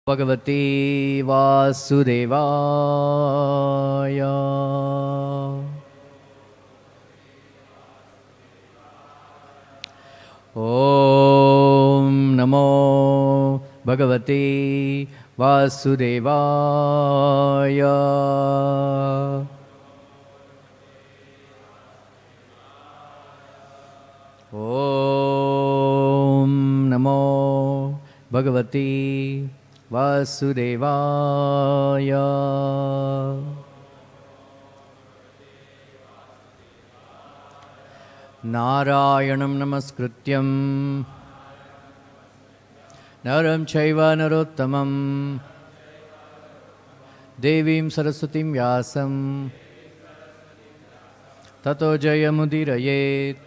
भगवते वासुदेवाय। ॐ नमो भगवते वासुदेवाय। ॐ नमो भगवते वासुदेवाय। नारायणं नमस्कृत्यं नरं चैव नरोत्तमं देवीं सरस्वतीं व्यासं ततो जयमुदीरयेत्।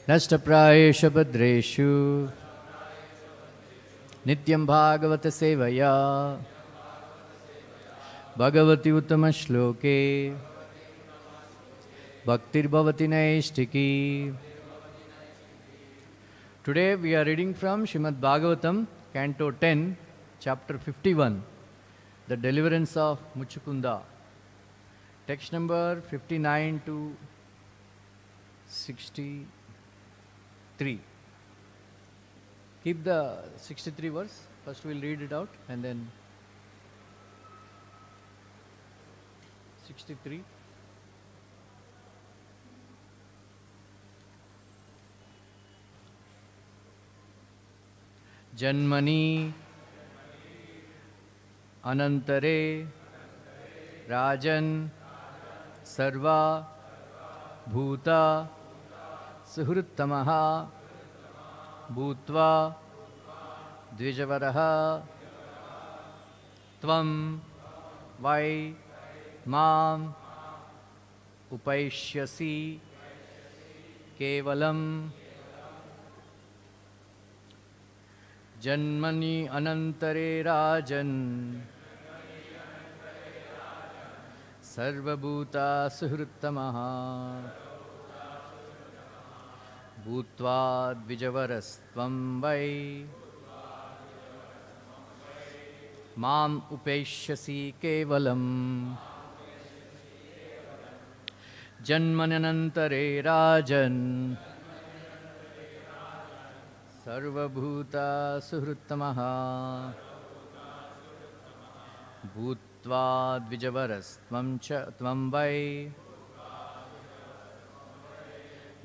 नष्टप्रायेषु भद्रेषु नित्यं भागवत सेवया भगवति उत्तमश्लोके Bhaktir-bhavati naistiki. Today we are reading from Srimad Bhagavatam, Canto 10, Chapter 51, The Deliverance of Muchukunda. Text number 59 to 63. Keep the 63 verse. First we'll read it out and then 63. जन्मनि अनंतरे राजन सर्वा भूता सुहृत्तमः भूत्वा द्विजवरः त्वं वै माम् उपैष्यसि केवलं जन्मनि अनंतरे राजन् सर्वभूता सुहृत्तमः भूत्वा द्विजवरस्त्वं वै माम् उपैष्यसि केवलम् जन्मनि अनंतरे राजन् सर्वभूता सुहृत्तमः भूत्वा द्विजवरस्त्वं च त्वं वै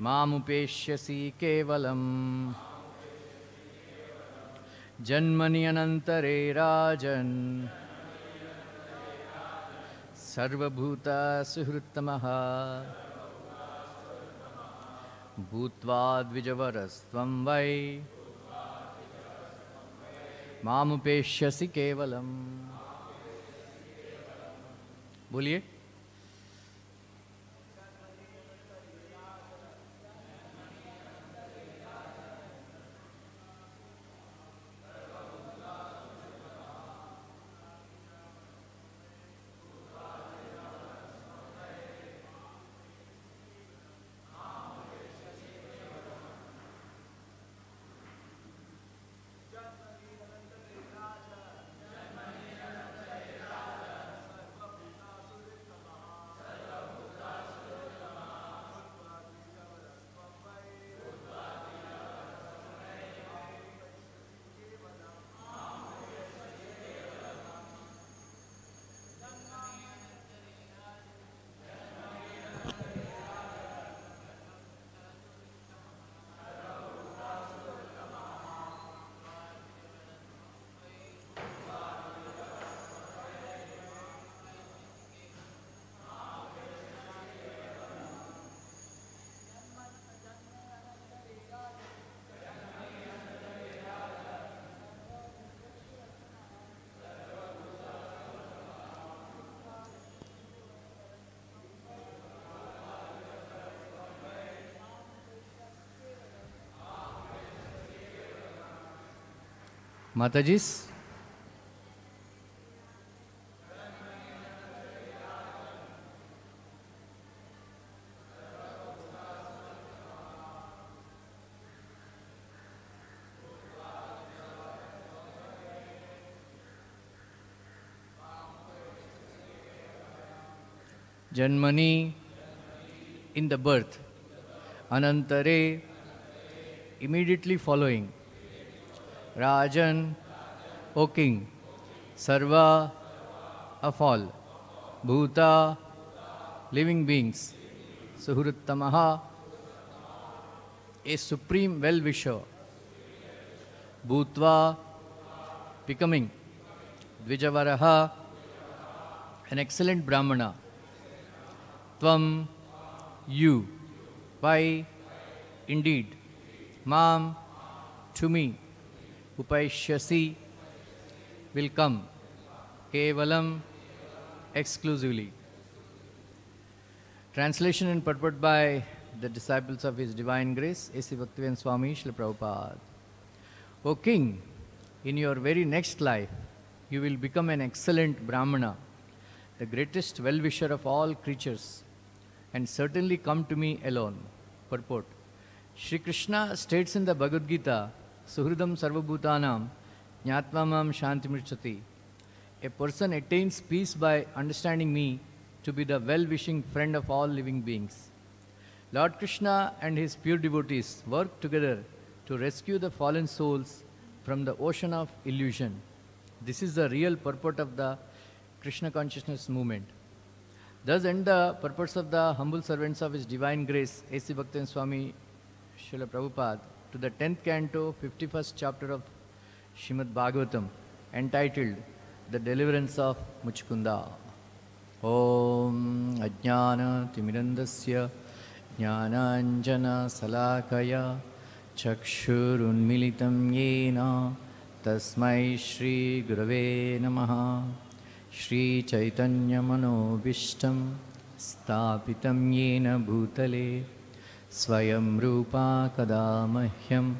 मामुपेष्यसि केवलम् जन्मनि अनंतरे राजन् सर्वभूता सुहृत्तमः भूत्वा द्विजवरस्त्वं वै मामुपेष्यसि केवलम्। बोलिए। माताजीस। Janmani, in the birth. Anantare, immediately following. Rajan, O king. Sarva, of all. Bhuta, living beings. Suhruttamaha, a supreme well-wisher. Bhutva, becoming. Dvijavaraha, an excellent Brahmana. Tvam, you. Why? Indeed. Mam, to me. Upaishyasi, will come. Kevalam, exclusively. Translation and purport by the disciples of His Divine Grace, A.C. Bhaktivedanta Swami Srila Prabhupada. O King, in your very next life, you will become an excellent Brahmana, the greatest well-wisher of all creatures, and certainly come to me alone. Purport. Shri Krishna states in the Bhagavad Gita, Suhridam Sarvabhutanam, Jnatva Shantimrchati. A person attains peace by understanding me to be the well-wishing friend of all living beings. Lord Krishna and his pure devotees work together to rescue the fallen souls from the ocean of illusion. This is the real purport of the Krishna consciousness movement. Thus end the purports of the humble servants of His Divine Grace, A.C. Bhaktivedanta Swami Srila Prabhupada, to the 10th canto, 51st chapter of Srimad Bhagavatam, entitled The Deliverance of Muchukunda. Om Ajnana Timirandasya Jnananjana Salakaya Chakshurunmilitam Yena Tasmai Shri Gurave Namaha. Shri Chaitanya Manobishtam Stapitam Yena Bhutale Swayam Rupa Kadamahyam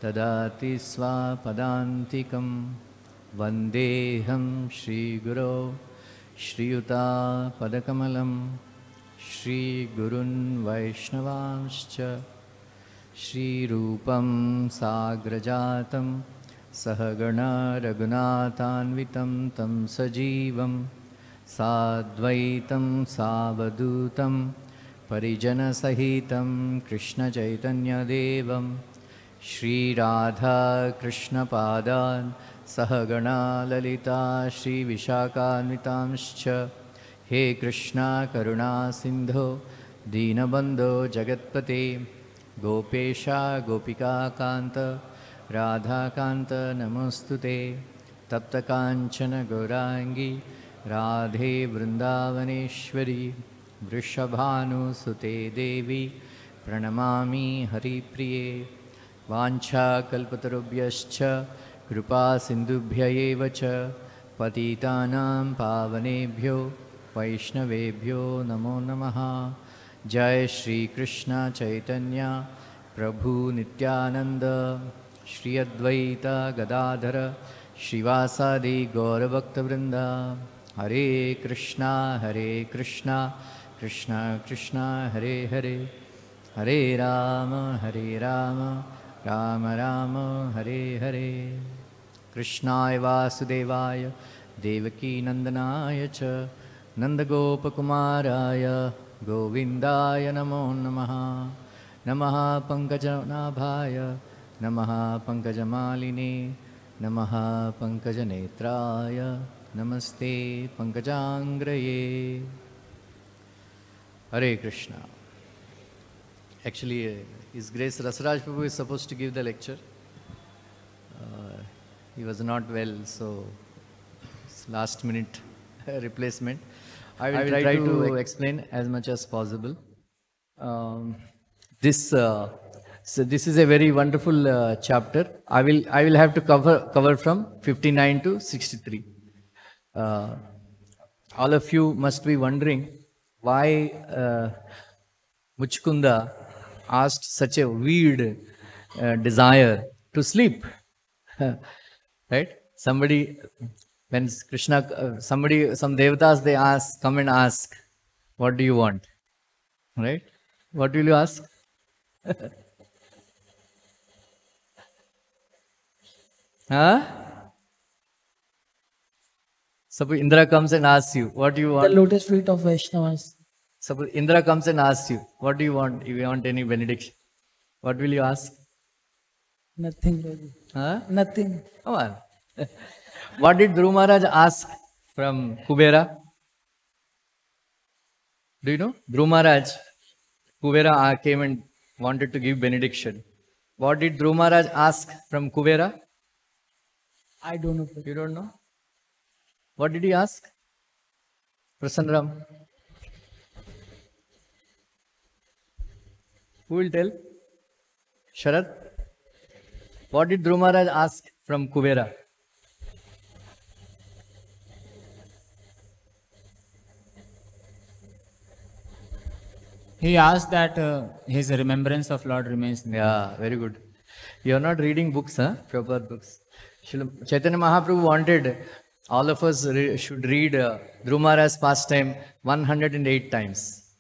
Tadati Swapadantikam Vandeham Shri Guru Shri Yuta Padakamalam Shri Gurun Vaishnavanscha Shri Rupam Sagrajatam Sahagana Raghunathanvitam Tam Sajivam Sadvaitam Savadutam Parijana Sahitam Krishna Chaitanya Devam Shri Radha Krishna Padan Sahagana Lalita Shri Vishakhanvitamscha He Krishna Karuna Sindho Dinabandho Jagatpate Gopesha Gopika Kanta Radha Kanta Namostute Tapta Kanchana Gaurangi Radhe Vrindavaneshwari Vrishabhanu Sute Devi Pranamami Hari Priye Vancha Kalpatarubhyascha Kripa Sindhubhya eva cha Patitanam Pavanebhyo Vaishnavebhyo Namo Namaha. Jai Shri Krishna Chaitanya Prabhu Nityananda Shri Advaita Gadadhara Shivasadi Gauravakta Vrinda. Hare Krishna Krishna Krishna Hare Hare Hare Rama Rama Rama Hare Hare. Krishnaya Vasudevaya Devaki Nandanaya cha Nandagopakumaraya Govindaya Namo Namaha. Namaha Pankajanaabhaya Namaha Pankajamaline Namaha Pankajanetraya Namaste Pankajangraye. Hare Krishna. Actually, His Grace Rasaraj Prabhu is supposed to give the lecture. He was not well, so it's last minute replacement. I will try to explain as much as possible. So this is a very wonderful chapter. I will have to cover from 59 to 63. All of you must be wondering why Muchukunda asked such a weird desire to sleep. Right? Somebody, when Krishna, some devatas, they come and ask, what do you want? Right? What will you ask? Huh? Suppose Indra comes and asks you, what do you want? The lotus feet of Vaishnavas. Suppose Indra comes and asks you, what do you want? If you want any benediction, what will you ask? Nothing, Prabhu. Huh? Nothing. Come on. What did Dhruv Maharaj ask from Kubera? Do you know? Dhruv Maharaj, Kubera came and wanted to give benediction. What did Dhruv Maharaj ask from Kubera? I don't know, Prabhu. You don't know? What did he ask? Prasanram. Who will tell? Sharad. What did Dhruv Maharaj ask from Kubera? He asked that his remembrance of Lord remains. Yeah, very good. You are not reading books, huh? Proper books. Chaitanya Mahaprabhu wanted all of us should read Dhruv Maharaj's pastime 108 times.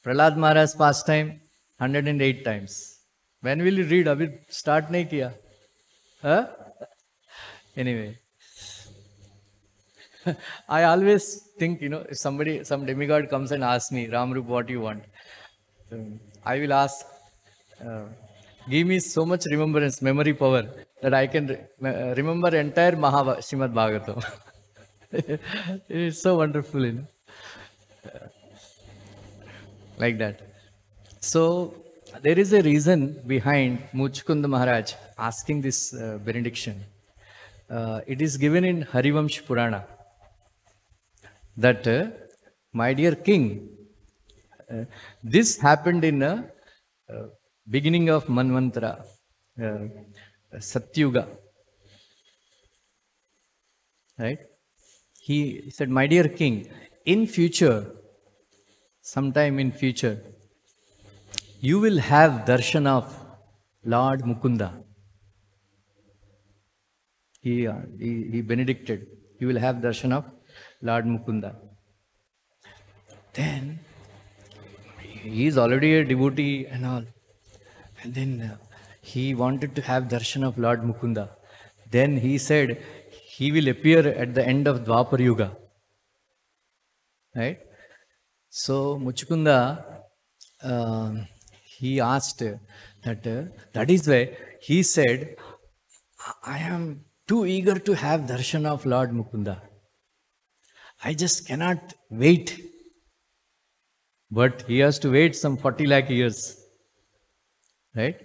Prahlad Maharaj's pastime 108 times. When will you read? Abhi start nahi kiya. Huh? Anyway. I always think, if somebody, some demigod comes and asks me, Ramarupa, what do you want? I will ask, give me so much remembrance, memory power, that I can remember entire Srimad Bhagavatam. It's so wonderful, like that. So, there is a reason behind Muchkunda Maharaj asking this benediction. It is given in Harivamsh Purana that, my dear king, this happened in beginning of Manvantara, Satyuga, right? He said, my dear king, in future, sometime in future, you will have darshan of Lord Mukunda. He benedicted, you will have darshan of Lord Mukunda. Then, he is already a devotee and all. And then he wanted to have darshan of Lord Mukunda. Then he said, he will appear at the end of Dwapar Yuga. Right? So, Muchukunda, he asked that is why he said, I am too eager to have darshan of Lord Mukunda. I just cannot wait. But he has to wait some 40 lakh years. Right?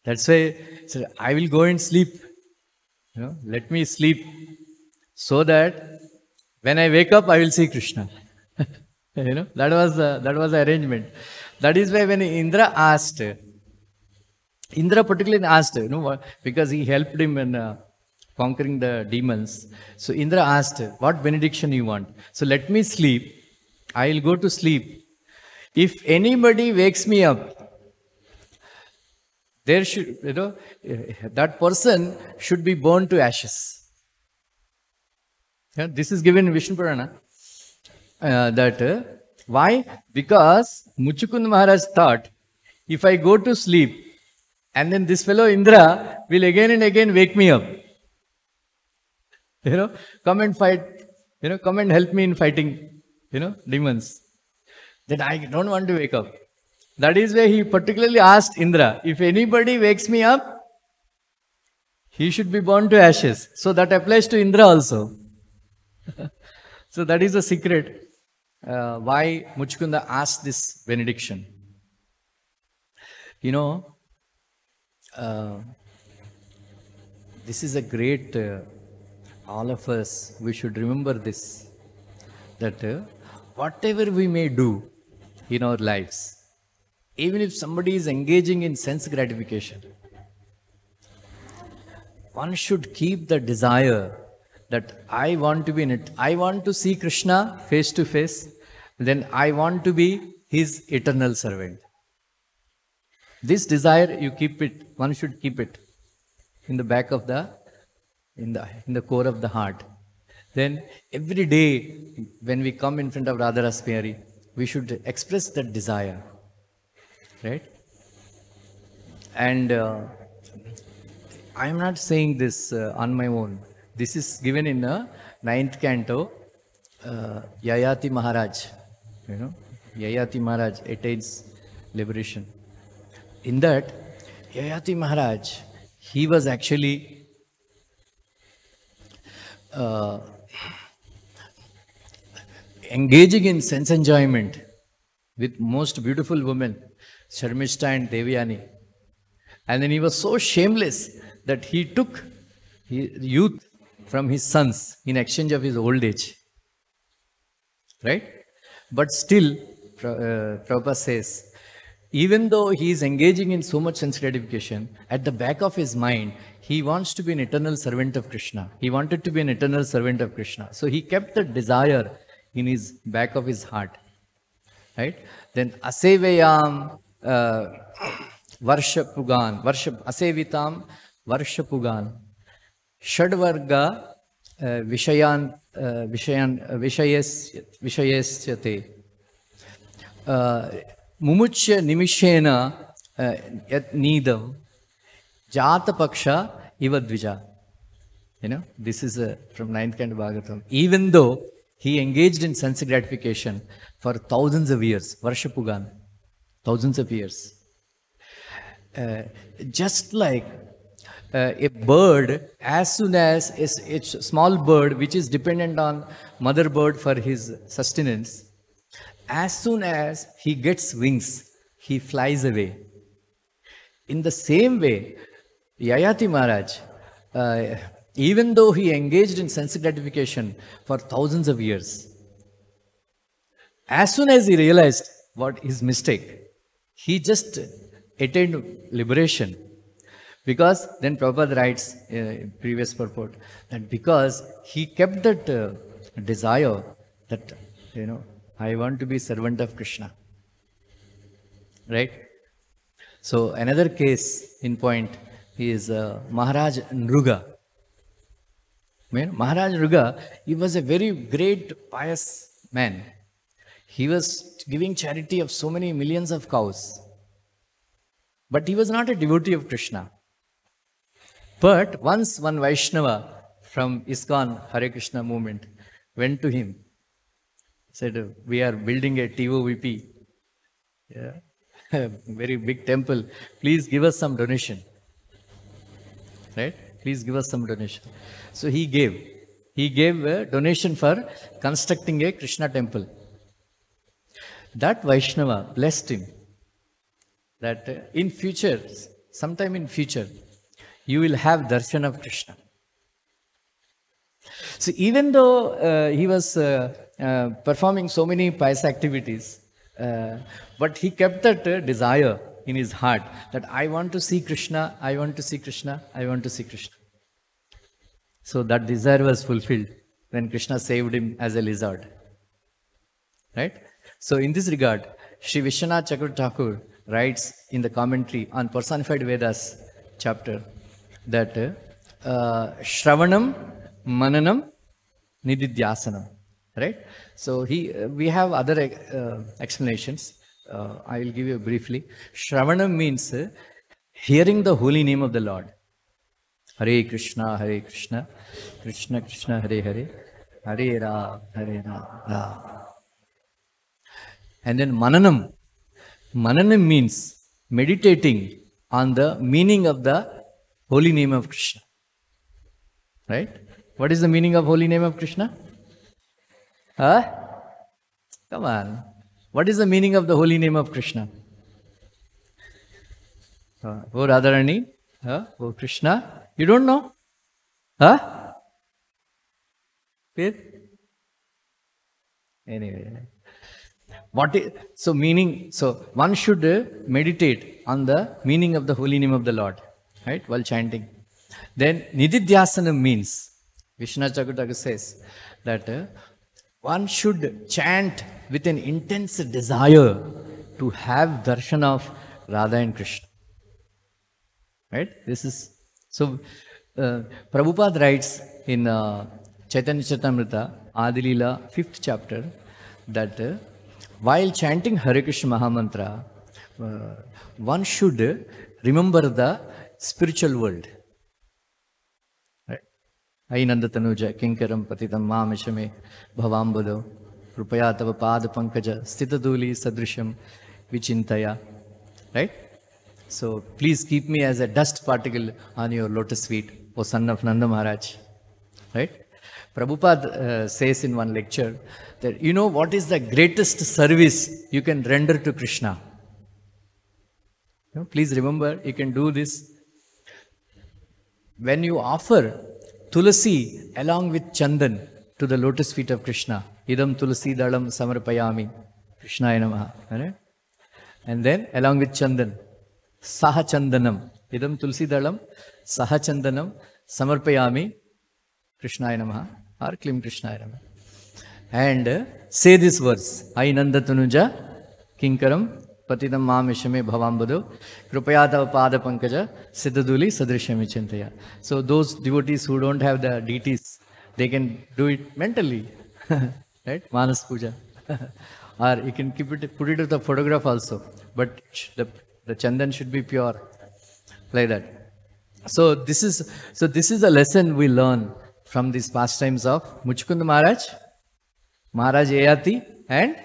That's why he said, I will go and sleep. Let me sleep. So that when I wake up, I will see Krishna. That was the arrangement. That is why when Indra asked, Indra particularly asked, because he helped him in conquering the demons. So Indra asked, what benediction you want? So let me sleep. I will go to sleep. If anybody wakes me up, there should, that person should be burned to ashes. This is given in Vishnu Purana. Why? Because Muchukund Maharaj thought, if I go to sleep, and then this fellow Indra will again and again wake me up. Come and fight, come and help me in fighting, demons. Then I don't want to wake up. That is why he particularly asked Indra, if anybody wakes me up, he should be burned to ashes. So that applies to Indra also. So that is the secret why Muchukunda asked this benediction. This is a great, all of us, we should remember this, that whatever we may do in our lives, even if somebody is engaging in sense gratification, one should keep the desire that I want to be in it. I want to see Krishna face to face, then I want to be his eternal servant. This desire, you keep it, one should keep it in the back of in the core of the heart. Then every day when we come in front of Radha Raspiyari, we should express that desire. Right? And I am not saying this on my own. This is given in the 9th canto, Yayati Maharaj. Yayati Maharaj attains liberation. In that, Yayati Maharaj, he was actually engaging in sense enjoyment with most beautiful women, Sharmishta and Devyani. And then he was so shameless that he took youth from his sons in exchange of his old age. Right? But still, Prabhupada says, even though he is engaging in so much sense gratification, at the back of his mind, he wants to be an eternal servant of Krishna. He wanted to be an eternal servant of Krishna. So he kept the desire in his back of his heart. Right? Then asevayam varshapugan, asevitam varshapugan, shadvarga vishayesyate, mumuchya nimishena yat needam, jata paksha ivadvija. This is from 9th Canto Bhagavatam. Even though he engaged in sense gratification for thousands of years, Varshapugan, thousands of years. Just like a bird, as soon as a small bird which is dependent on mother bird for his sustenance, as soon as he gets wings, he flies away. In the same way, Yayati Maharaj, even though he engaged in sense gratification for thousands of years, as soon as he realized what his mistake, he just attained liberation. Because then Prabhupada writes in previous purport that because he kept that desire that, I want to be servant of Krishna. Right? So another case in point is Maharaj Nruga. Maharaj Nruga, he was a very great pious man. He was giving charity of so many millions of cows. But he was not a devotee of Krishna. But once one Vaishnava from ISKCON Hare Krishna movement went to him, said, we are building a TOVP, very big temple, please give us some donation. Right? Please give us some donation. So he gave a donation for constructing a Krishna temple. That Vaishnava blessed him that in future, sometime in future, you will have darshan of Krishna. So even though he was performing so many pious activities, but he kept that desire in his heart that I want to see Krishna, I want to see Krishna, I want to see Krishna. So that desire was fulfilled when Krishna saved him as a lizard. Right? So in this regard, Sri Vishwanath Chakravarti Thakur writes in the commentary on Personified Vedas chapter that Shravanam, Mananam, Nididhyasanam. Right? So we have other explanations. I will give you briefly. Shravanam means hearing the holy name of the Lord. Hare Krishna, Krishna Krishna, Hare Hare, Hare Ram, Ram. And then Mananam. Mananam means meditating on the meaning of the holy name of Krishna. Right? What is the meaning of holy name of Krishna? Huh? Come on. What is the meaning of the holy name of Krishna? Oh Radharani? Oh Krishna? You don't know? Huh? Anyway. So one should meditate on the meaning of the holy name of the Lord, right, while chanting. Then Nididhyasanam means, Vishwanath Chakravarti says that one should chant with an intense desire to have darshan of Radha and Krishna. Right? This is so. Prabhupada writes in Chaitanya Charitamrita, Adilila, 5th chapter, that while chanting Hare Krishna Mahamantra, one should remember the spiritual world. Right? Ainanda Tanuja, Kinkaram Patitam Mamishame Bhavambado. Krupaya tava pada pankaja stitaduli sadrisham vichintaya. Right? So please keep me as a dust particle on your lotus feet, O son of Nanda Maharaj. Right? Prabhupada says in one lecture that you know what is the greatest service you can render to Krishna? You know, please remember, you can do this. When you offer tulasi along with chandan to the lotus feet of Krishna, idam tulasi dalam samarpayami, Krishnaya namaha. Right? And then along with chandan, saha chandanam, idam tulasi dalam, saha chandanam, samarpayami, Krishnaya namaha, or Klim Krishnaya namaha. And say this verse, Ai Nanda Tanuja, Kinkaram, Patidam Mamishame Bhavambado, Krupayata Pada Pankaja, Siddhaduli Sadrishami Chintaya. So those devotees who don't have the deities, they can do it mentally, right? Manas Puja. Or you can keep it, put it with the photograph also, but the chandan should be pure, like that. So this is a lesson we learn from these pastimes of Muchkund Maharaj, Maharaj Ayati, and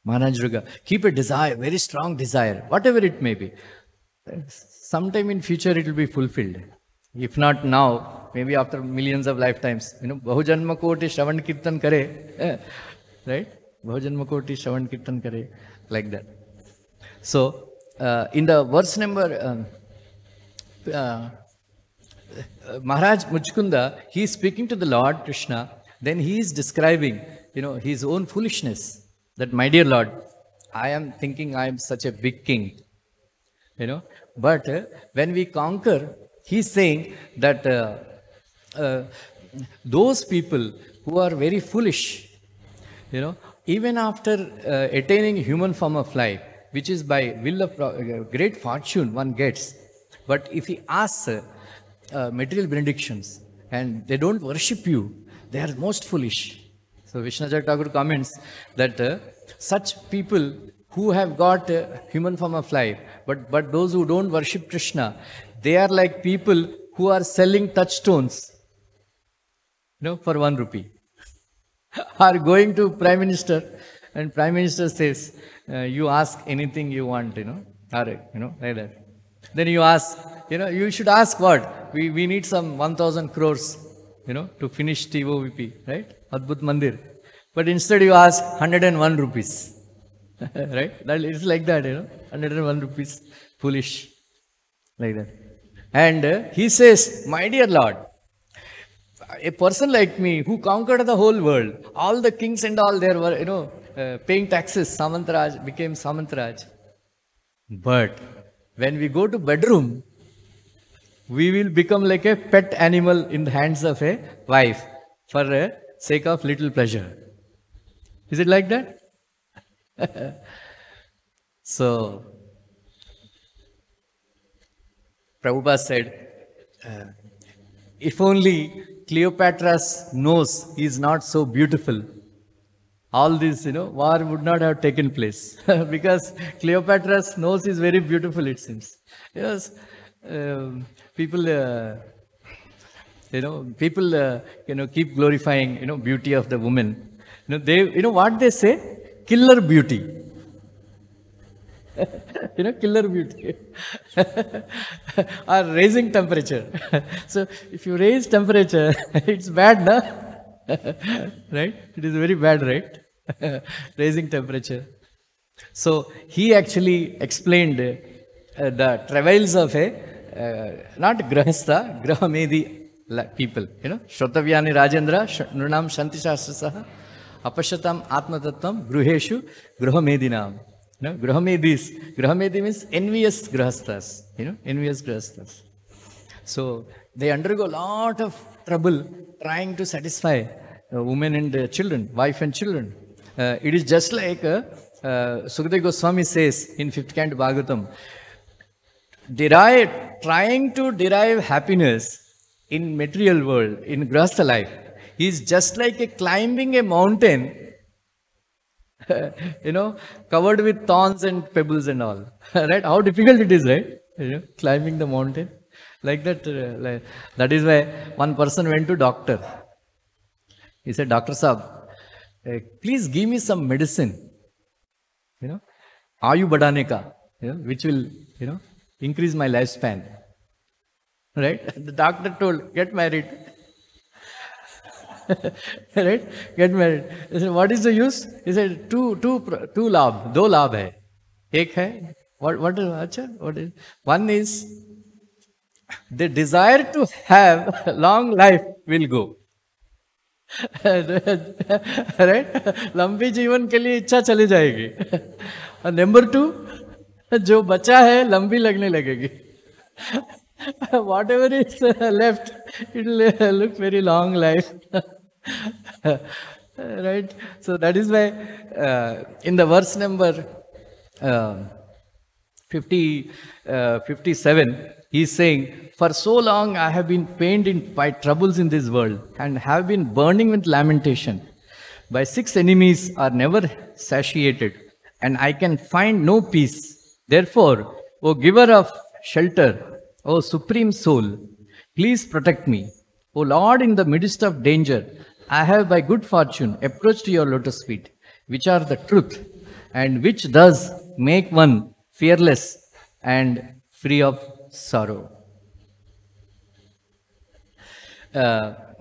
Maharaj Ruga. Keep a desire, very strong desire, whatever it may be. Sometime in future it will be fulfilled. If not now, maybe after millions of lifetimes. You know, Bahujanma Koti Shravan Kirtan Kare, right? Bahujanma Koti Shravan Kirtan Kare, like that. So, in the verse number, Maharaj Muchkunda, he is speaking to the Lord Krishna, then he is describing, you know, his own foolishness. That, my dear Lord, I am thinking I am such a big king, you know. But when we conquer, he is saying that those people who are very foolish, you know, even after attaining human form of life, which is by will of great fortune one gets, but if he asks material benedictions and they don't worship you, they are most foolish. So Vishnajak Thakur comments that such people who have got human form of life, but those who don't worship Krishna, they are like people who are selling touchstones, you know, for 1 rupee. Are going to Prime Minister, and Prime Minister says, you ask anything you want, you know, or, you know, like that. Then you ask, you know, you should ask what? We need some 1,000 crores, you know, to finish TOVP, right? Adbhut Mandir. But instead you ask 101 rupees, right? That is like that, you know, 101 rupees, foolish, like that. And he says, my dear Lord, a person like me who conquered the whole world, all the kings and all there were, you know, paying taxes, Samantraj became Samantraj. But when we go to bedroom, we will become like a pet animal in the hands of a wife for a sake of little pleasure. Is it like that? So, Prabhupada said, if only Cleopatra's nose is not so beautiful, all this, you know, war would not have taken place. Because Cleopatra's nose is very beautiful, it seems. Yes, people, you know, keep glorifying, you know, beauty of the woman. You know, you know what they say? Killer beauty. You know, killer beauty. Or raising temperature. So, if you raise temperature, it's bad, no? Right? It is very bad, right? Raising temperature. So, he actually explained the travails of a, not grahastha, grahamedi people. You know, Shrotavyani Rajendra, Nunam Shanti Shastrasaha, Apashatam Atmatattvam, Gruheshu, Grahamedinam. You know, Grahamedi means envious grahasthas, you know, envious grahasthas. So, they undergo a lot of trouble trying to satisfy women and children, wife and children. It is just like Sukadeva Goswami says in 5th Canto Bhagavatam, trying to derive happiness in material world, in grahastha life, is just like climbing a mountain, you know, covered with thorns and pebbles and all. Right? How difficult it is, right? You know, climbing the mountain. Like that. That is why one person went to doctor. He said, Doctor Saab, please give me some medicine, Ayu badane ka, which will, increase my lifespan. Right? The doctor told, get married. Right? Get married. He said, what is the use? He said, two labh, do labh hai. Ek hai, what is, one is, the desire to have long life will go. Right? लंबी जीवन के लिए इच्छा चली जाएगी. And number 2, जो बचा है लंबी लगने लगेगी. Whatever is left, it will look very long life. Right? So that is why in the verse number 57, he is saying, for so long I have been pained by troubles in this world and have been burning with lamentation. My 6 enemies are never satiated, and I can find no peace. Therefore, O giver of shelter, O supreme soul, please protect me. O Lord, in the midst of danger, I have by good fortune approached your lotus feet, which are the truth, and which does make one fearless and free of sorrow.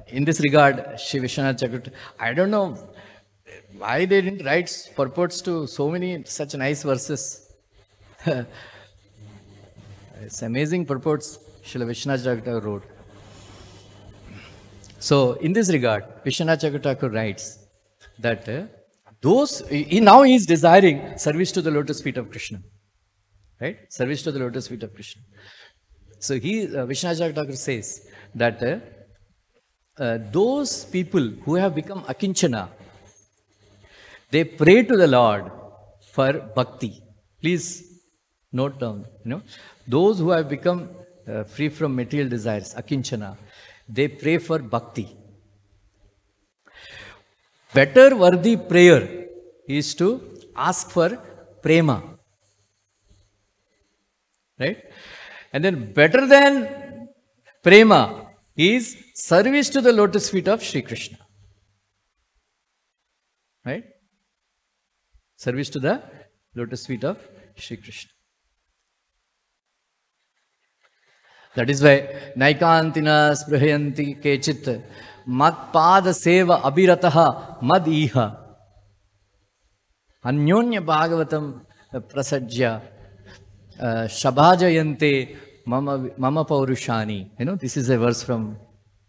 In this regard, Shri Vishwanath Chakravarti, I don't know why they didn't write purports to so many such nice verses. It's amazing purports Shri Vishwanath Chakravarti wrote. So, in this regard, Vishwanath Chakravarti writes that now he is desiring service to the lotus feet of Krishna. Right? Service to the lotus feet of Krishna. So, Vishwanath Chakravarti says that those people who have become akinchana, they pray to the Lord for bhakti. Please note down, those who have become free from material desires, akinchana, they pray for bhakti. Better worthy prayer is to ask for prema. Right? And then better than prema is service to the lotus feet of Sri Krishna. Right? Service to the lotus feet of Sri Krishna. That is why Naikantina Sprahayanti Kechit Mat Pada Seva Abhirataha Mad Iha Anyonya Bhagavatam Prasajya Shabhajayante Mama Paurushani. This is a verse from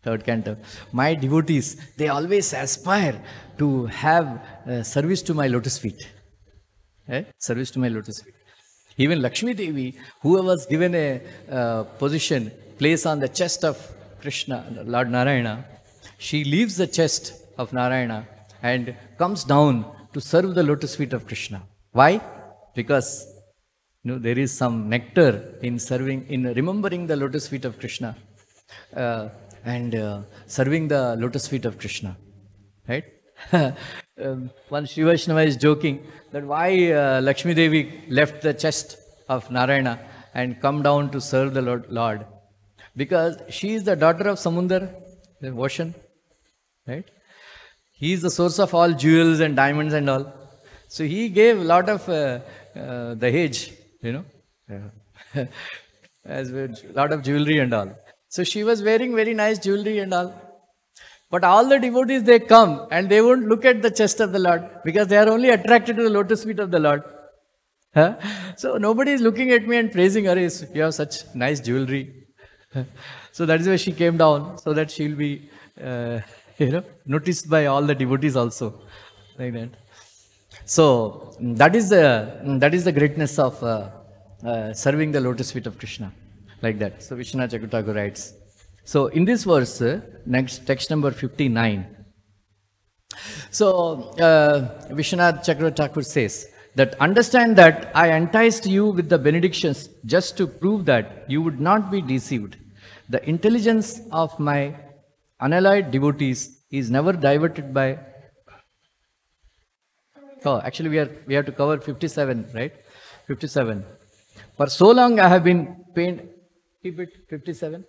3rd canto. My devotees, they always aspire to have service to my lotus feet. Service to my lotus feet. Even Lakshmi Devi, who was given a position, place on the chest of Krishna, Lord Narayana, she leaves the chest of Narayana and comes down to serve the lotus feet of Krishna. Why? Because there is some nectar in remembering the lotus feet of Krishna and serving the lotus feet of Krishna. Right? One Sri Vaishnava is joking that why Lakshmi Devi left the chest of Narayana and come down to serve the Lord. Because she is the daughter of Samundar, the ocean. Right? He is the source of all jewels and diamonds and all. So he gave a lot of dahej, as a lot of jewelry and all. So she was wearing very nice jewelry and all. But all the devotees, they come and they won't look at the chest of the Lord because they are only attracted to the lotus feet of the Lord. So nobody is looking at me and praising her, you have such nice jewelry. So that is why she came down, so that she will be noticed by all the devotees also. Like that. So that is the greatness of serving the lotus feet of Krishna. Like that. So Vishwanath Chakravarti writes. So in this verse, next text number 59. So Vishwanath Chakravarti says that understand that I enticed you with the benedictions just to prove that you would not be deceived. The intelligence of my unalloyed devotees is never diverted by. Oh, actually we have to cover 57, right? 57. For so long I have been pained. Keep it 57.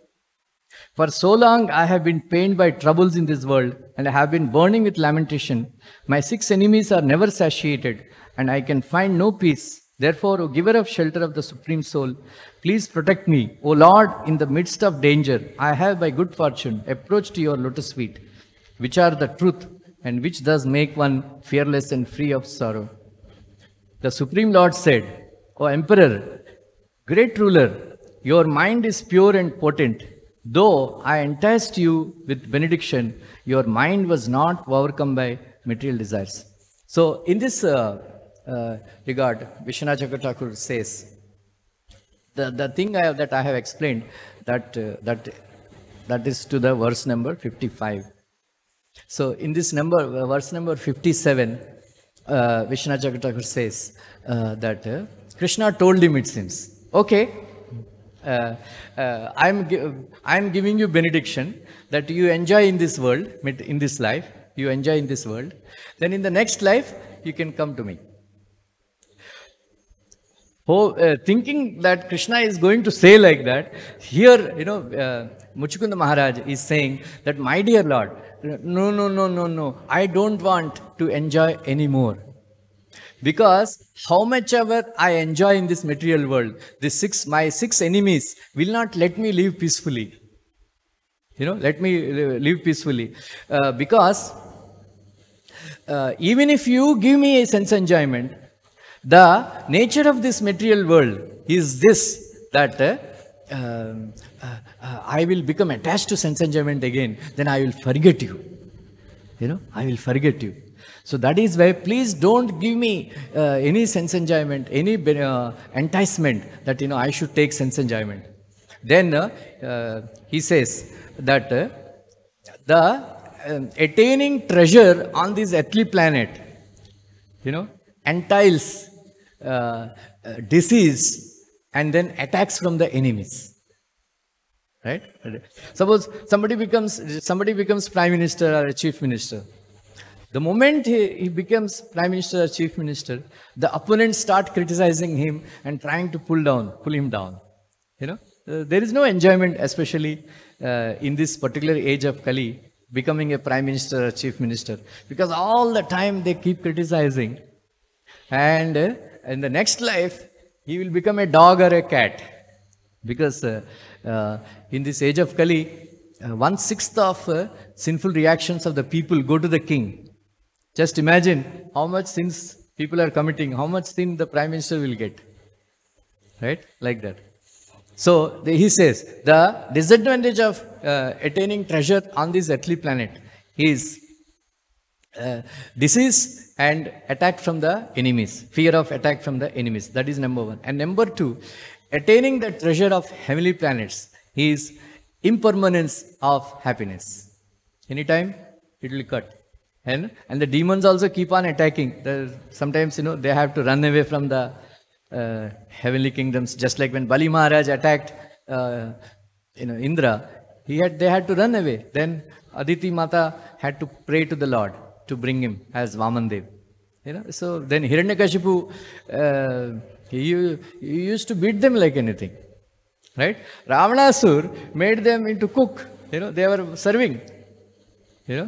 For so long I have been pained by troubles in this world, and I have been burning with lamentation. My 6 enemies are never satiated, and I can find no peace. Therefore, O giver of shelter of the Supreme Soul, please protect me. O Lord, in the midst of danger, I have by good fortune approached your lotus feet, which are the truth, and which thus make one fearless and free of sorrow. The Supreme Lord said, O Emperor, great ruler, your mind is pure and potent. Though I enticed you with benediction, your mind was not overcome by material desires. So, in this regard, Vishwanath Chakravarti says, the thing that I have explained, that is to the verse number 55. So, in this number, verse number 57, Vishwanath Chakravarti says that Krishna told him, it seems, okay, I'm giving you benediction that you enjoy in this world, in this life, you enjoy in this world. Then in the next life, you can come to me. Thinking that Krishna is going to say like that, here, Muchukunda Maharaj is saying that, my dear Lord, no, I don't want to enjoy anymore. Because how much ever I enjoy in this material world, my 6 enemies will not let me live peacefully. Let me live peacefully. Because even if you give me a sense enjoyment, the nature of this material world is this, that I will become attached to sense enjoyment again, then I will forget you. I will forget you. So that is why please don't give me any sense enjoyment, any enticement that I should take sense enjoyment. Then he says that the attaining treasure on this earthly planet, entails disease and then attacks from the enemies. Right? Suppose somebody becomes prime minister or a chief minister. The moment he becomes prime minister or chief minister, the opponents start criticizing him and trying to pull him down. There is no enjoyment, especially in this particular age of Kali, becoming a prime minister or chief minister, because all the time they keep criticizing, and in the next life he will become a dog or a cat, because in this age of Kali, 1/6 of sinful reactions of the people go to the king. Just imagine how much sins people are committing, how much sin the prime minister will get. Right? Like that. So, he says, the disadvantage of attaining treasure on this earthly planet is disease and attack from the enemies, fear of attack from the enemies. That is number 1. And number 2, attaining the treasure of heavenly planets is impermanence of happiness. Anytime it will cut. And the demons also keep on attacking. Sometimes, they have to run away from the heavenly kingdoms. Just like when Bali Maharaj attacked, Indra, they had to run away. Then Aditi Mata had to pray to the Lord to bring him as Vamandev. So then Hiranyakashipu, he used to beat them like anything. Right? Ravanasur made them into cook. They were serving.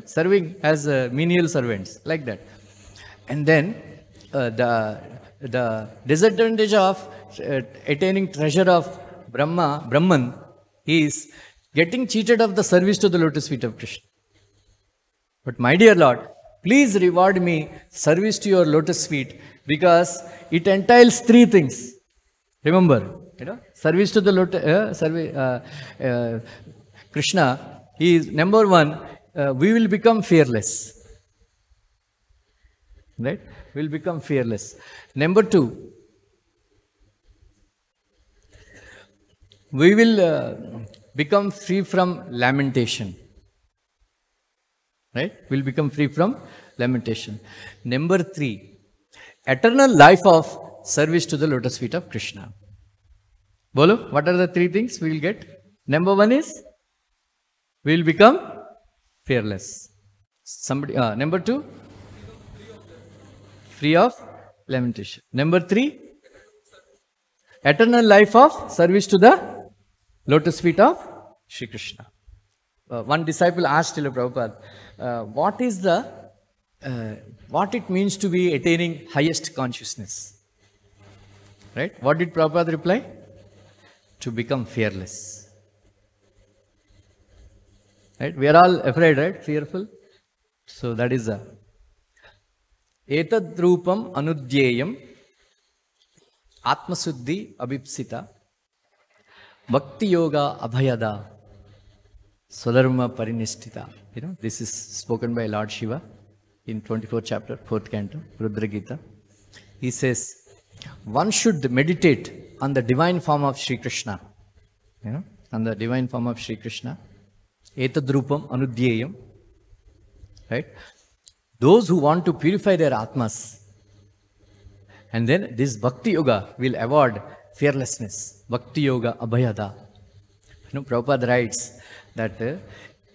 Serving as menial servants, like that. And then the disadvantage of attaining treasure of Brahman is getting cheated of the service to the lotus feet of Krishna. But my dear Lord, please reward me service to your lotus feet, because it entails 3 things. Remember, service to the lotus, Krishna is number 1. We will become fearless. Right? We will become fearless. Number 2, we will become free from lamentation. Right? We will become free from lamentation. Number 3, eternal life of service to the lotus feet of Krishna. Bolo, what are the 3 things we will get? Number 1 is, we will become fearless. Number 2, free of lamentation. Number 3, eternal life of service to the lotus feet of Shri Krishna. one disciple asked Srila Prabhupada, what it means to be attaining highest consciousness? Right? What did Prabhupada reply? To become fearless. Right? We are all afraid, right? Fearful. So that is a Etad Rupam Anudhyayam Atmasuddhi Abhipsita Bhakti Yoga Abhayada Swadharma Parinistita. This is spoken by Lord Shiva in 24th chapter, 4th canto, Rudra Gita. He says, one should meditate on the divine form of Sri Krishna. On the divine form of Sri Krishna. Etadrupam Anudhyayam. Right? Those who want to purify their Atmas. And then this Bhakti Yoga will award fearlessness. Bhakti Yoga Abhayada. Prabhupada writes that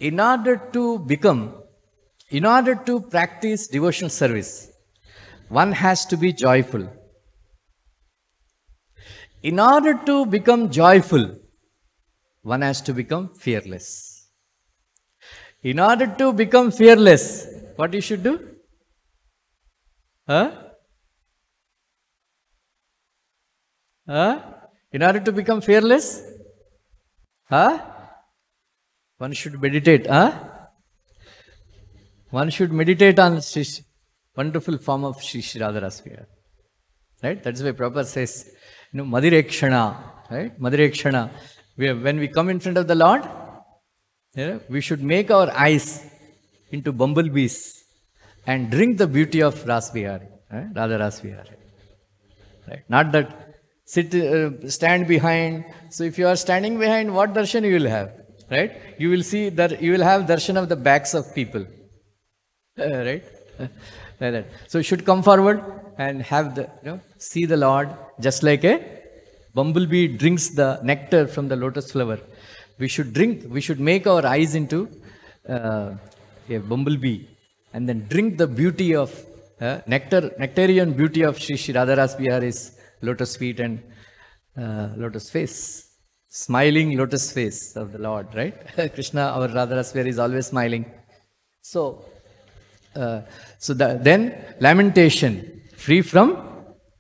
in order to practice devotional service, one has to be joyful. In order to become joyful, one has to become fearless. In order to become fearless, what you should do? In order to become fearless, one should meditate. One should meditate on wonderful form of Sri Radharasvaya. Right? That's why Prabhupada says, Madirekshana. Right? Madirekshana. When we come in front of the Lord, we should make our eyes into bumblebees and drink the beauty of Rasvihari, Radha Rasvihari. Right? Not that stand behind. So if you are standing behind, what darshan you will have? Right? You will see that you will have darshan of the backs of people. Right? Like that. So you should come forward and have see the Lord just like a bumblebee drinks the nectar from the lotus flower. We should make our eyes into a bumblebee and then drink the beauty of nectarian beauty of Sri Radharasvihari's lotus feet and lotus face. Smiling lotus face of the Lord, right? Krishna, our Radharasvihari, is always smiling. So, then lamentation, free from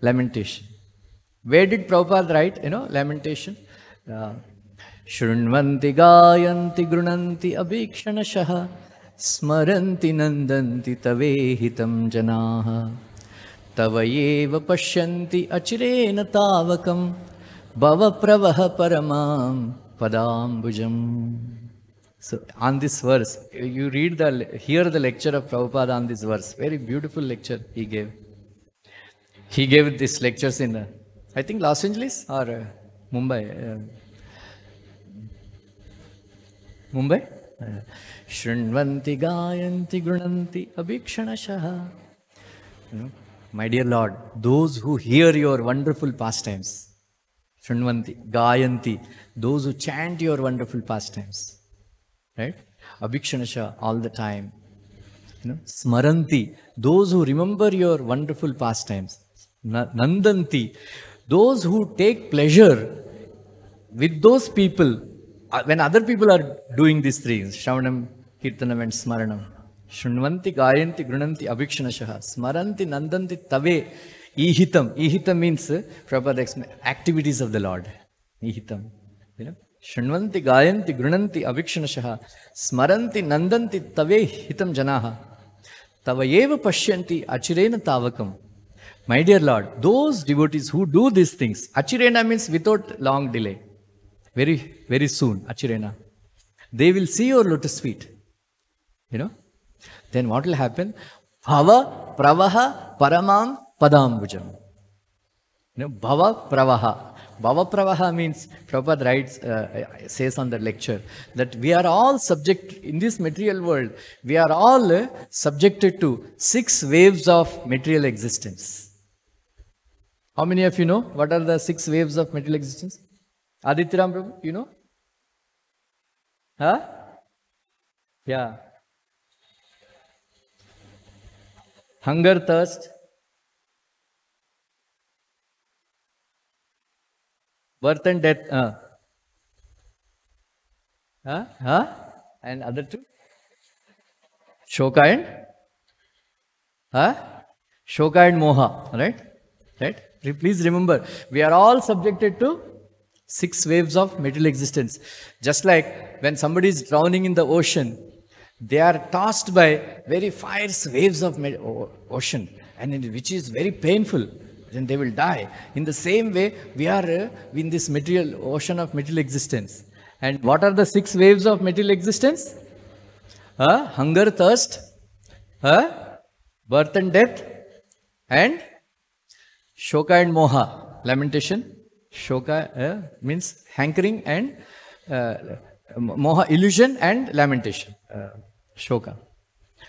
lamentation. Where did Prabhupada write, lamentation? Shrunvanti gayanti grunanti abhikshanashaha smaranti nandanti tavehitam janaha tavayeva pashyanti achirena tavakam bhava pravaha paramam padambujam. So on this verse, you hear the lecture of Prabhupada on this verse. Very beautiful lecture he gave. He gave these lectures in, I think, Los Angeles or Mumbai. Mumbai? Shrunvanti gayanti grunanti abhikshanashaha. My dear Lord, those who hear your wonderful pastimes, Shrunvanti, gayanti, those who chant your wonderful pastimes, right? Abhikshanasha, all the time. Smaranti, those who remember your wonderful pastimes. Nandanti, those who take pleasure with those people when other people are doing these things, Shravanam, Kirtanam and Smaranam. Shrunvanti, gayanti, grunanti, abhikshanashaha, smaranti, nandanti, tave, ihitam. Ihitam means, Prabhupada explains, activities of the Lord. Ihitam. Shrunvanti, gayanti, grunanti, abhikshanashaha, smaranti, nandanti, tave, hitam janaha, tavayeva pashyanti, achirena tavakam. My dear Lord, those devotees who do these things, achirena means without long delay. Very, very soon, achirena. They will see your lotus feet. Then what will happen? Bhava pravaha paramam padambujam. Bhava pravaha. Bhava pravaha means, Prabhupada writes, says on the lecture, that we are all subject, in this material world, we are all subjected to 6 waves of material existence. How many of you know what are the 6 waves of material existence? Adityaram Prabhu, you know? Yeah. Hunger, thirst, birth and death. And other two? Shoka and? Shoka and Moha, right? Right? Please remember, we are all subjected to 6 waves of material existence. Just like when somebody is drowning in the ocean, they are tossed by very fierce waves of ocean, and which is very painful. Then they will die. In the same way, we are in this material ocean of material existence. And what are the 6 waves of material existence? Hunger, thirst, birth and death, and shoka and moha, lamentation. Shoka means hankering, and moha, illusion, and lamentation, shoka.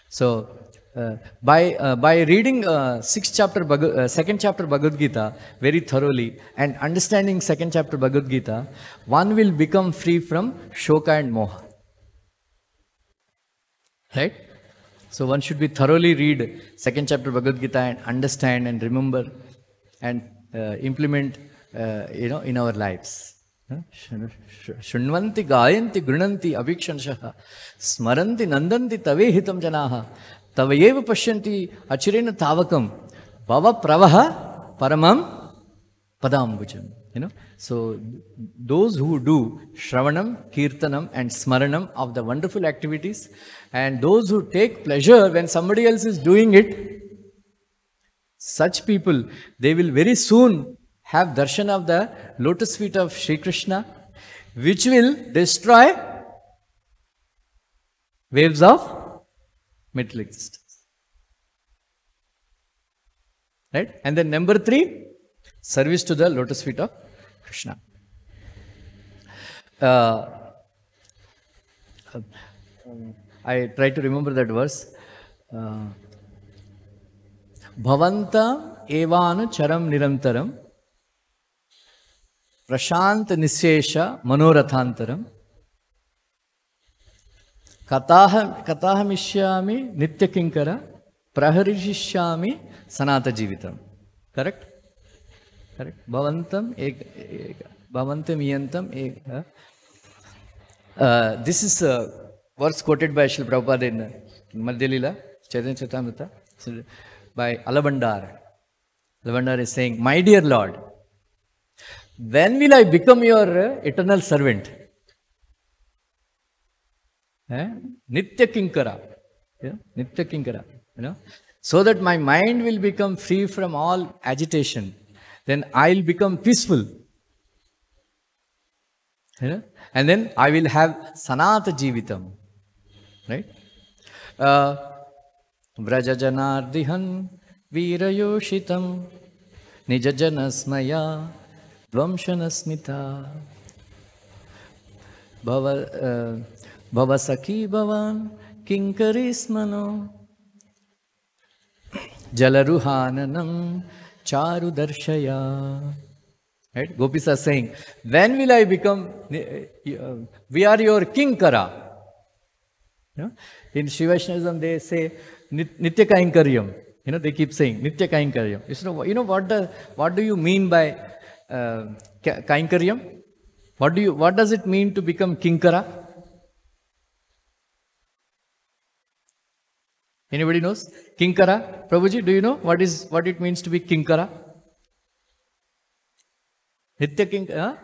So, by reading second chapter Bhagavad Gita very thoroughly and understanding second chapter Bhagavad Gita, one will become free from shoka and moha. Right? So one should be thoroughly read second chapter Bhagavad Gita and understand and remember and implement, in our lives. Shunvanti gayanti grunanti avikshanshah smaranti nandanti tavehitam janaha tavayeva pashyanti achirena tavakam bhava pravaha paramam padambujam. So those who do Shravanam, Kirtanam and Smaranam of the wonderful activities, and those who take pleasure when somebody else is doing it, such people, they will very soon have darshan of the lotus feet of Shri Krishna, which will destroy waves of material existence. Right? And then number 3, service to the lotus feet of Krishna. I try to remember that verse. Bhavanta evanu charam nirantaram prashant nisyesha manorathantaram katahamishami nitya kinkara praharishishyami sanata jivitam. Correct? Correct. Bhavantam bhavantam iyantam this is a verse quoted by Srila Prabhupada in Madhya Lila, Chaitanya Charitamrita, by Alabandar. Alabandar is saying, my dear Lord, when will I become your eternal servant? Nitya Kinkara. Nitya Kinkara. So that my mind will become free from all agitation. Then I will become peaceful. And then I will have Sanata Jivitam. Right? Vrajajanardihan Virayoshitam Nijajanasmaya Dvamshanasmita Bhavasaki Bhavan Kinkarismano Jalaruhananam Charu Darshaya. Right? Gopis are saying, when will I become, we are your Kinkara. In Shiva Vaishnavism they say, Nitya Kainkaryam. They keep saying, Nitya Kainkaryam. What do you mean by Kainkaryam? What does it mean to become Kinkara? Anybody knows? Kinkara? Prabhuji, do you know what it means to be Kinkara? Nitya Kinkara?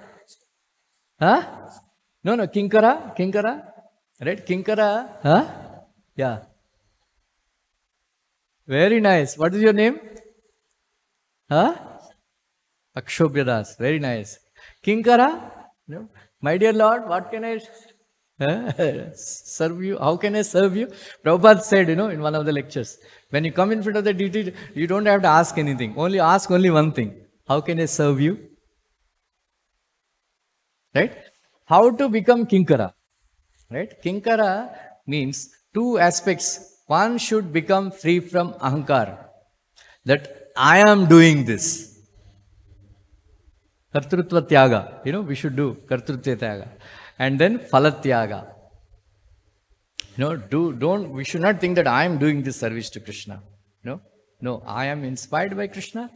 No, Kinkara? Kinkara? Right? Kinkara? Yeah. Very nice. What is your name? Akshobhyadas. Very nice. Kinkara? No. My dear Lord, what can I serve you? How can I serve you? Prabhupada said, in one of the lectures, when you come in front of the deity, you don't have to ask anything. Ask only one thing. How can I serve you? Right? How to become Kinkara? Right? Kinkara means 2 aspects. One should become free from ahankar. That I am doing this. Kartrutva tyaga. We should do kartrutva tyaga. And then phalatyaga. We should not think that I am doing this service to Krishna. No, I am inspired by Krishna.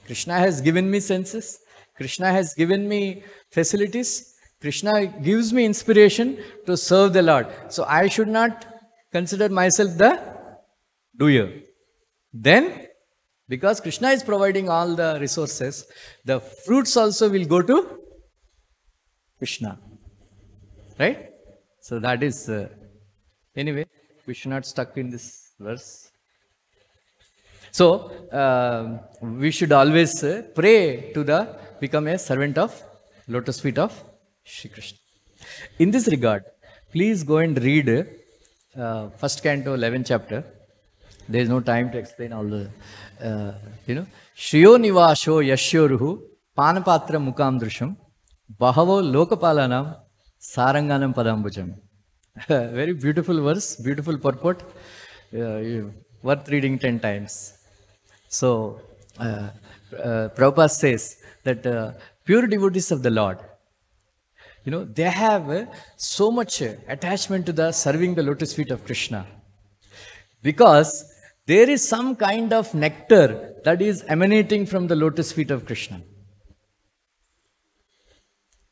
Krishna has given me senses. Krishna has given me facilities. Krishna gives me inspiration to serve the Lord. So I should not consider myself the doer. Then, because Krishna is providing all the resources, the fruits also will go to Krishna. Right? So that is, anyway, we should not stuck in this verse. So, we should always pray to become a servant of lotus feet of Shri Krishna. In this regard, please go and read first canto, 11th chapter. There is no time to explain all the, Shriyo Nivasho Yashyoruhu Panapatra Mukam Drusham Bahavo Lokapalanam Saranganam Padambujam. Very beautiful verse, beautiful purport, worth reading 10 times. So, Prabhupada says that pure devotees of the Lord, they have so much attachment to the serving the lotus feet of Krishna. Because there is some kind of nectar that is emanating from the lotus feet of Krishna.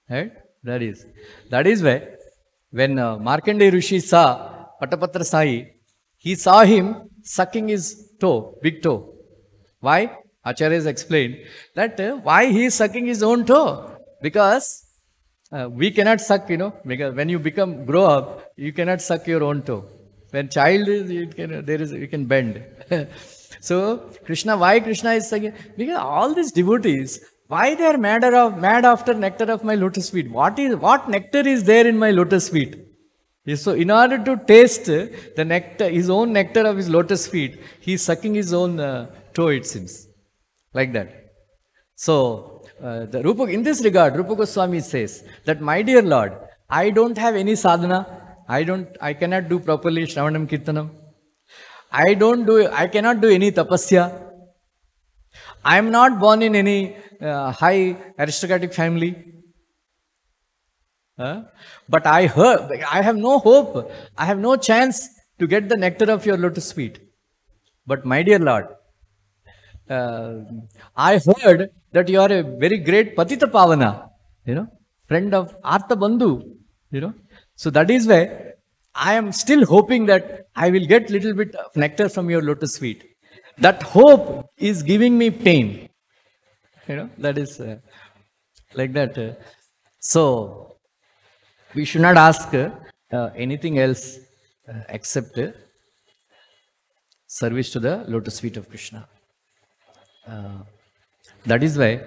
Right? That is why when Markandeya Rishi saw Patapatra Sai, he saw him sucking his toe, big toe. Why? Acharyas explained that why he is sucking his own toe. Because we cannot suck, because when you grow up, you cannot suck your own toe. When child is, you can bend. So why Krishna is sucking? Because all these devotees, why they are mad after nectar of my lotus feet? What nectar is there in my lotus feet? So in order to taste the nectar, his own nectar of his lotus feet, he is sucking his own toe, it seems. Like that. So, in this regard, Rupa Goswami says that, my dear Lord, I don't have any sadhana. I cannot do properly Shravanam Kirtanam. I cannot do any tapasya. I am not born in any high aristocratic family. But I have no hope. I have no chance to get the nectar of your lotus feet. But my dear Lord, I heard that you are a very great Patita Pavana, friend of Artha Bandhu, So that is why I am still hoping that I will get little bit of nectar from your lotus feet. That hope is giving me pain. That is like that. So, we should not ask anything else except service to the lotus feet of Krishna. That is why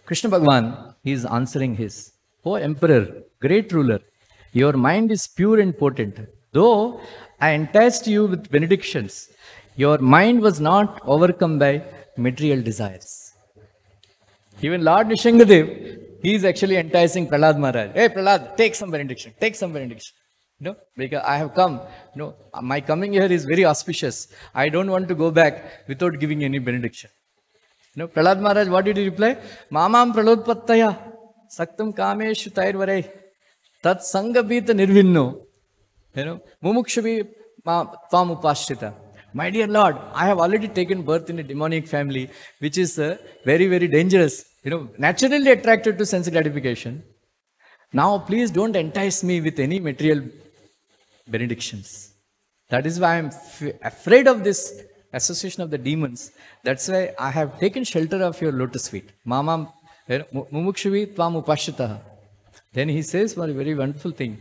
Krishna Bhagavan, he is answering his, "O Emperor, great ruler, your mind is pure and potent. Though I enticed you with benedictions, your mind was not overcome by material desires." Even Lord Nishangadev, he is actually enticing Prahlad Maharaj. "Hey Prahlad, take some benediction, take some benediction. Because I have come, my coming here is very auspicious. I don't want to go back without giving any benediction." Prahlad Maharaj, what did he reply? "Mamam pralodpattaya saktam kameshu tairvarei tat sangabita nirvinno mumukshavi tvam upashrita." My dear Lord, I have already taken birth in a demonic family, which is very, very dangerous, naturally attracted to sense gratification. Now, please don't entice me with any material benedictions. That is why I am afraid of this association of the demons. That's why I have taken shelter of your lotus feet. Mamam mumukshavi tvam upashrita. Then he says one very wonderful thing,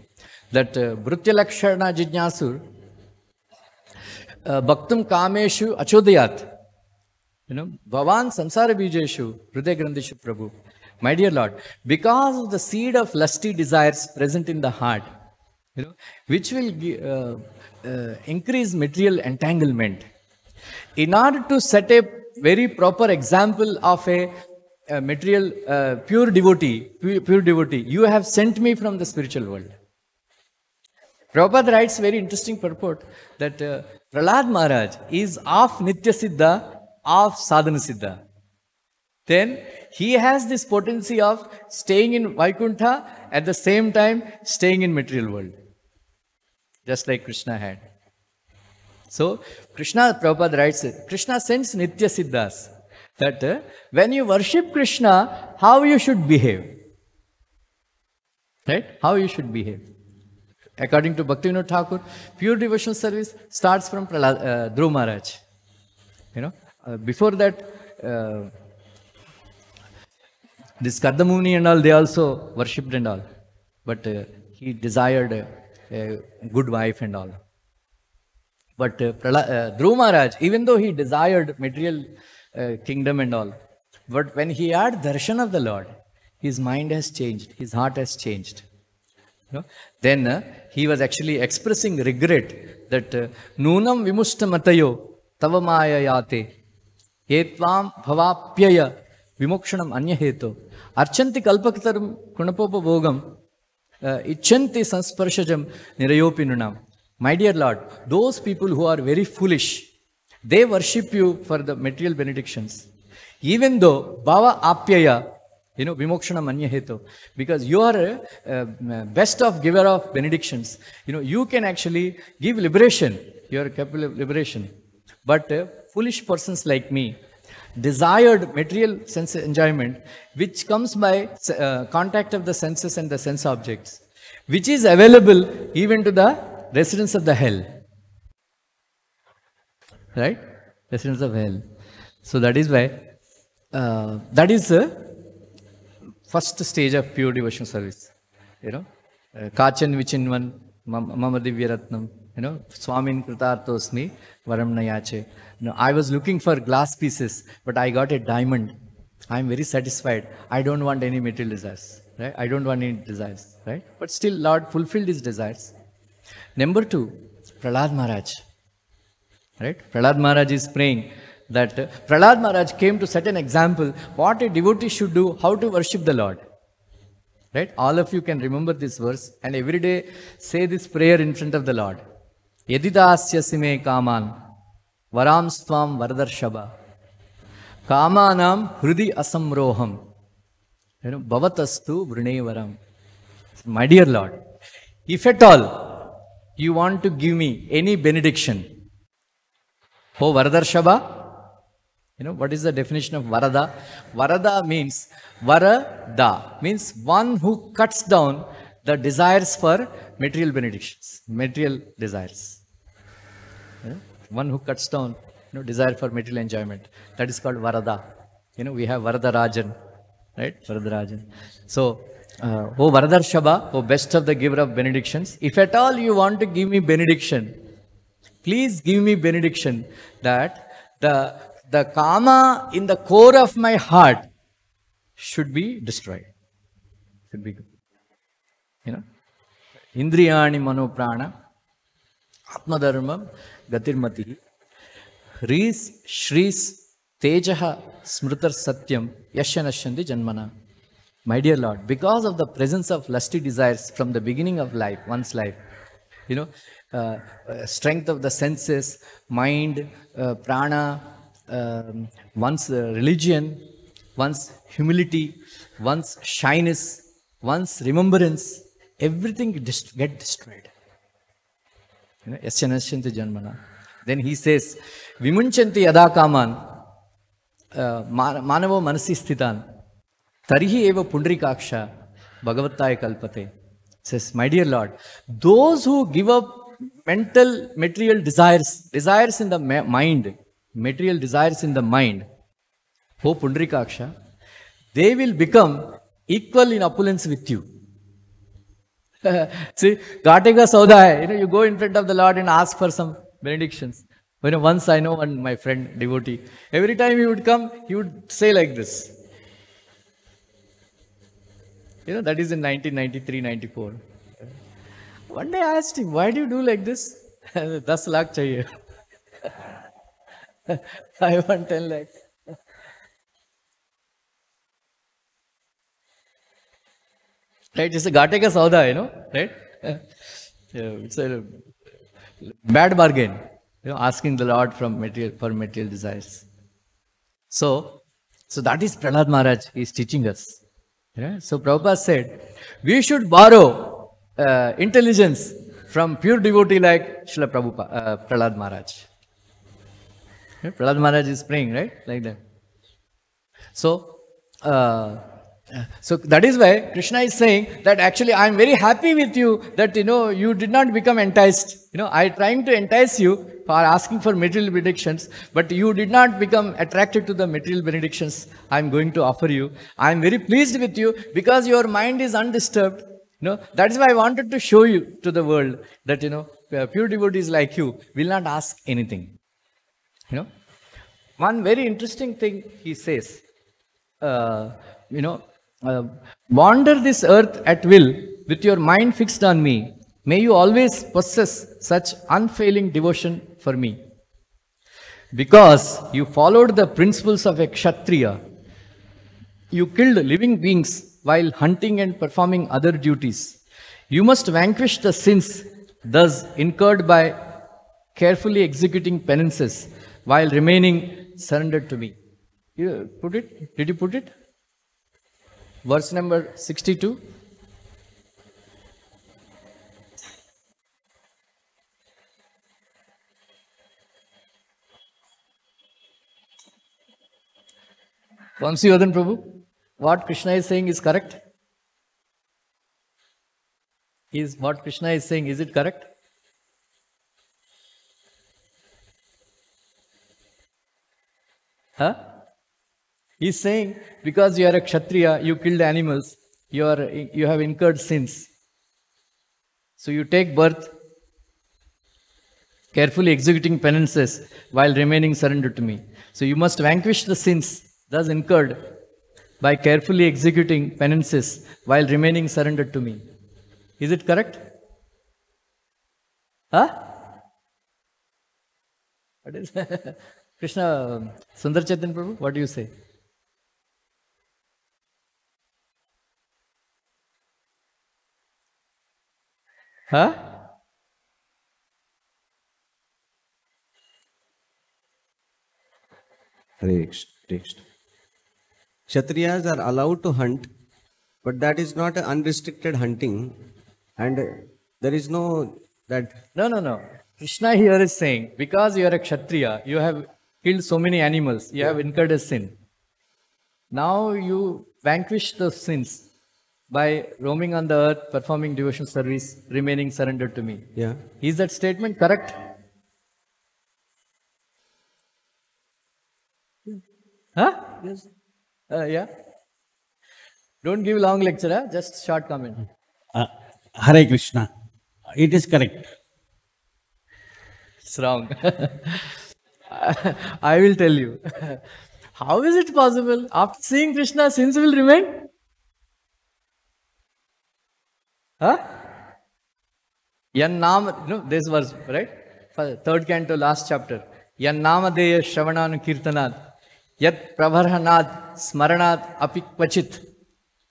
that Bhrutya Lakshana Jijnasur Bhaktum Kameshu Achodayat. Bhavan Samsara Bijeshu Hriday Grandhishu Prabhu. My dear Lord, because of the seed of lusty desires present in the heart, which will increase material entanglement. In order to set a very proper example of a material pure devotee, you have sent me from the spiritual world. Prabhupada writes very interesting purport that Prahlad Maharaj is of Nitya Siddha, of Sadhana Siddha. Then he has this potency of staying in Vaikuntha, at the same time staying in material world. Just like Krishna had. So, Prabhupada writes, Krishna sends Nitya Siddhas. that when you worship Krishna, how you should behave. Right? How you should behave. According to Bhaktivinoda Thakur, pure devotional service starts from Dhruva Maharaj. Before that, this Kardamuni and all, they also worshipped and all. But he desired a good wife and all. But Dhruva Maharaj, even though he desired material kingdom and all, but when he had darshan of the Lord, his mind has changed, his heart has changed. Then he was actually expressing regret that Nunam vimustamatayo tava maya yate etvam bhavapyaya vimokshanam anyaheto archanti kalpaktaram kunapopa bhogam ichanti sansparshajam nirayopinunam. My dear Lord, those people who are very foolish, they worship you for the material benedictions. Even though bhava apyaya, vimokshanam anyaheto, because you are best of giver of benedictions. You can actually give liberation. You are capable of liberation. But foolish persons like me desired material sense enjoyment, which comes by contact of the senses and the sense objects, which is available even to the residents of the hell. Right? Residents of hell. So that is why, that is the first stage of pure devotional service. Kachan vichinvan mama divyaratnam, swamin kritartosmi varam nayache. I was looking for glass pieces, but I got a diamond. I am very satisfied. I don't want any material desires. Right? I don't want any desires. Right? But still Lord fulfilled his desires. Number 2, Prahlad Maharaj. Right? Prahlad Maharaj is praying that Prahlad Maharaj came to set an example what a devotee should do, how to worship the Lord. Right? All of you can remember this verse and every day say this prayer in front of the Lord. Yadidasya sime kaman varam stvam varadarshaba kamanam hrudi asamroham bhavatastu vrune. My dear Lord, if at all you want to give me any benediction, oh Varadarshaba, what is the definition of Varada? Varada means, Varada means one who cuts down the desires for material benedictions, material desires. One who cuts down desire for material enjoyment. That is called Varada. We have Varadarajan, right? Varadarajan. So, O Varadarshaba, O best of the giver of benedictions, if at all you want to give me benediction, please give me benediction that the kama in the core of my heart should be destroyed. Should be good. Indriyani mano prana atmadharmam gatirmati Ris Shris Tejaha Smritar Satyam Yashanashanti Janmana. My dear Lord, because of the presence of lusty desires from the beginning of life, one's life, strength of the senses, mind, prana, one's religion, one's humility, one's shyness, one's remembrance, everything get destroyed. Yasyanasyanti janmana. Then he says, Vimunchanti yada kaman manavo manasi sthitan tarihi eva pundrikaksha bhagavattaya kalpate. Says, my dear Lord, those who give up mental, material desires in the mind, material desires in the mind, O Pundrikaksha, they will become equal in opulence with you. See, Gatega Sauda hai, you go in front of the Lord and ask for some benedictions. Once I know one, my friend, devotee, every time he would come, he would say like this. That is in 1993-94. One day I asked him, why do you do like this? 10 lakh chahiye. I want 10 lakhs. Right? It's a Ghate ka sauda, right? It's a bad bargain, asking the Lord for material desires. So that is Prahlad Maharaj is teaching us. So Prabhupada said, we should borrow intelligence from pure devotee like Prahlad Maharaj. Prahlad Maharaj is praying, right? Like that. So, so that is why Krishna is saying that actually I am very happy with you that you did not become enticed. I trying to entice you for asking for material benedictions, but you did not become attracted to the material benedictions I am going to offer you. I am very pleased with you because your mind is undisturbed. That is why I wanted to show you to the world that pure devotees like you will not ask anything. One very interesting thing he says, wander this earth at will with your mind fixed on me. May you always possess such unfailing devotion for me. Because you followed the principles of a Kshatriya, you killed living beings while hunting and performing other duties. You must vanquish the sins thus incurred by carefully executing penances while remaining surrendered to me. You put it? Did you put it? Verse number 62. Vamsivardhan Prabhu, what Krishna is saying is correct? Is what Krishna is saying, is it correct? Huh? He's saying, because you are a Kshatriya, you killed animals, you have incurred sins. So you take birth, carefully executing penances while remaining surrendered to me. So you must vanquish the sins thus incurred by carefully executing penances while remaining surrendered to me. Is it correct? Huh? What is Krishna, Sundar Chaitanya Prabhu, what do you say? Huh? Hare Krishna. Kshatriyas are allowed to hunt, but that is not an unrestricted hunting, and there is no that. No. Krishna here is saying, because you are a Kshatriya, you have killed so many animals, you have incurred a sin. Now you vanquish those sins by roaming on the earth, performing devotional service, remaining surrendered to me. Yeah. Is that statement correct? Huh? Yes. Yeah. Don't give long lecture, huh? Just short comment. Hare Krishna. It is correct. It's wrong. I will tell you. How is it possible? After seeing Krishna, sins will remain? Huh? Yan Nam, this verse, right? Third canto, last chapter. Yan Namadeya Shravananu Kirtanad, Yat Prabharhanad Smaranad Apikvachit,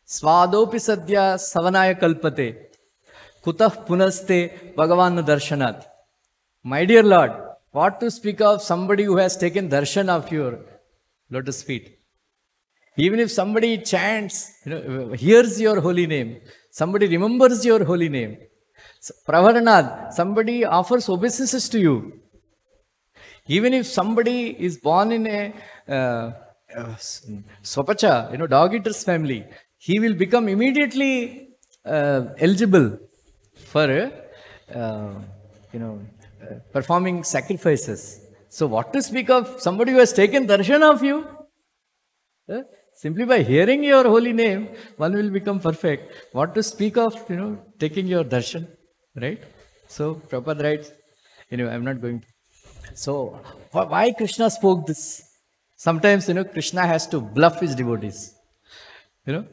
Svadopi Sadhya Savanaya Kalpate, Kutah Punaste Bhagavan Darshanat. My dear Lord, what to speak of somebody who has taken darshan of your lotus feet? Even if somebody chants, hears your holy name, somebody remembers your holy name, Prabharanad, somebody offers obeisances to you. Even if somebody is born in a Swapacha, dog eater's family, he will become immediately eligible for, performing sacrifices. So what to speak of somebody who has taken darshan of you? Simply by hearing your holy name, one will become perfect. What to speak of, taking your darshan, right? So Prabhupada writes, I'm not going to. So why Krishna spoke this? Sometimes, Krishna has to bluff his devotees.